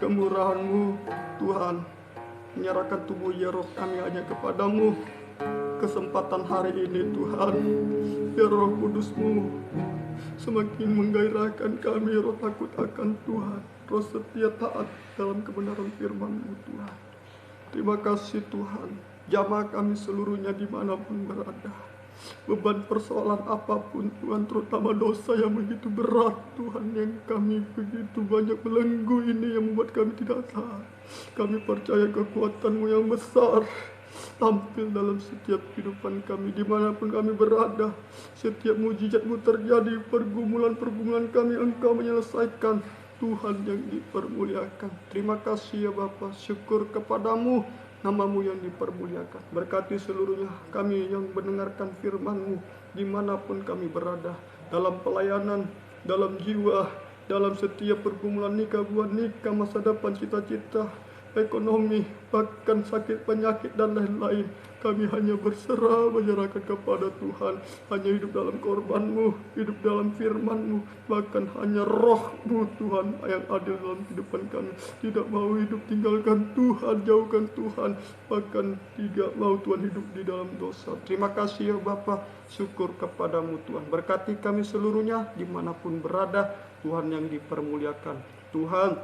Kemurahan-Mu, Tuhan, menyerahkan tubuh ya roh kami hanya kepadamu. Kesempatan hari ini, Tuhan, ya Roh Kudus-Mu semakin menggairahkan kami, roh takut akan Tuhan, roh setia taat dalam kebenaran firman-Mu, Tuhan. Terima kasih Tuhan, jamaah kami seluruhnya dimanapun berada. beban persoalan apapun Tuhan, terutama dosa yang begitu berat Tuhan, yang kami begitu banyak belenggu ini yang membuat kami tidak taat. Kami percaya kekuatan-Mu yang besar tampil dalam setiap kehidupan kami, dimanapun kami berada. Setiap mujizat-Mu terjadi, pergumulan-pergumulan kami Engkau menyelesaikan. Tuhan yang dipermuliakan. Terima kasih ya Bapa, syukur kepadamu, nama-Mu yang dipermuliakan. Berkati seluruhnya kami yang mendengarkan firman-Mu, dimanapun kami berada, dalam pelayanan, dalam jiwa, dalam setiap pergumulan nikah, buat nikah, masa depan, cita-cita, ekonomi, bahkan sakit penyakit dan lain-lain. Kami hanya berserah, menyerahkan kepada Tuhan. Hanya hidup dalam korban-Mu, hidup dalam firman-Mu, bahkan hanya Roh-Mu Tuhan yang adil dalam kehidupan kami. Tidak mau hidup tinggalkan Tuhan, jauhkan Tuhan, bahkan tidak mau Tuhan hidup di dalam dosa. Terima kasih ya Bapa, syukur kepadamu Tuhan. Berkati kami seluruhnya dimanapun berada, Tuhan yang dipermuliakan. Tuhan,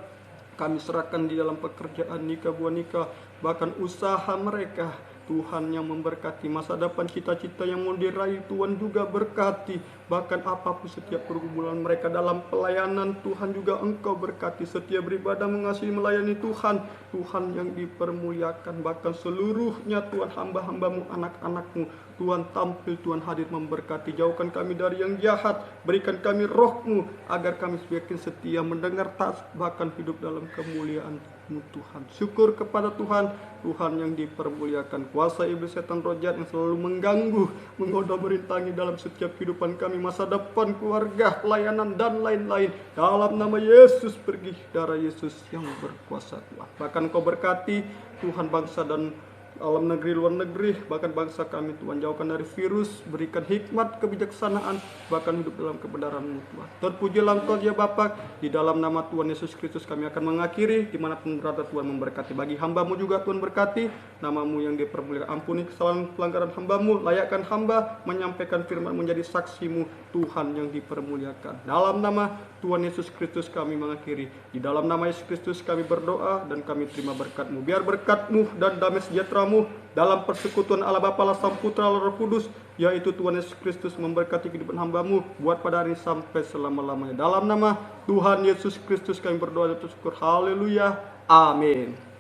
kami serahkan di dalam pekerjaan nikah, buah nikah, bahkan usaha mereka. Tuhan yang memberkati masa depan, cita-cita yang mau diraih, Tuhan juga berkati. Bahkan apapun setiap pergumulan mereka dalam pelayanan, Tuhan juga Engkau berkati. Setiap beribadah, mengasihi, melayani Tuhan, Tuhan yang dipermuliakan. Bahkan seluruhnya Tuhan, hamba-hamba-Mu, anak-anak-Mu, Tuhan tampil, Tuhan hadir memberkati. Jauhkan kami dari yang jahat, berikan kami Roh-Mu, agar kami semakin setia mendengar, taat, bahkan hidup dalam kemuliaan-Mu Tuhan. Syukur kepada Tuhan, Tuhan yang dipermuliakan. Kuasa iblis, setan, roh jahat yang selalu mengganggu, menggoda, merintangi dalam setiap kehidupan kami, masa depan, keluarga, pelayanan, dan lain-lain. Dalam nama Yesus pergi, darah Yesus yang berkuasa Tuhan. Bahkan Kau berkati Tuhan bangsa dan alam negeri, luar negeri, bahkan bangsa kami Tuhan. Jauhkan dari virus, berikan hikmat, kebijaksanaan, bahkan hidup dalam kebenaran-Mu Tuhan. Terpujilah Engkau ya Bapa. Di dalam nama Tuhan Yesus Kristus kami akan mengakhiri. Dimanapun berada Tuhan memberkati. Bagi hamba-Mu juga Tuhan berkati. Nama-Mu yang dipermuliakan. Ampuni kesalahan pelanggaran hamba-Mu. Layakkan hamba menyampaikan firman menjadi saksi-Mu, Tuhan yang dipermuliakan. Dalam nama Tuhan Yesus Kristus kami mengakhiri. Di dalam nama Yesus Kristus kami berdoa dan kami terima berkat-Mu. Biar berkat-Mu dan damai sejahtera-Mu dalam persekutuan Allah Bapa, Allah Sang Putra, Allah Roh Kudus, yaitu Tuhan Yesus Kristus, memberkati kehidupan hamba-Mu buat pada hari ini sampai selama-lamanya. Dalam nama Tuhan Yesus Kristus kami berdoa dan bersyukur. Haleluya. Amin.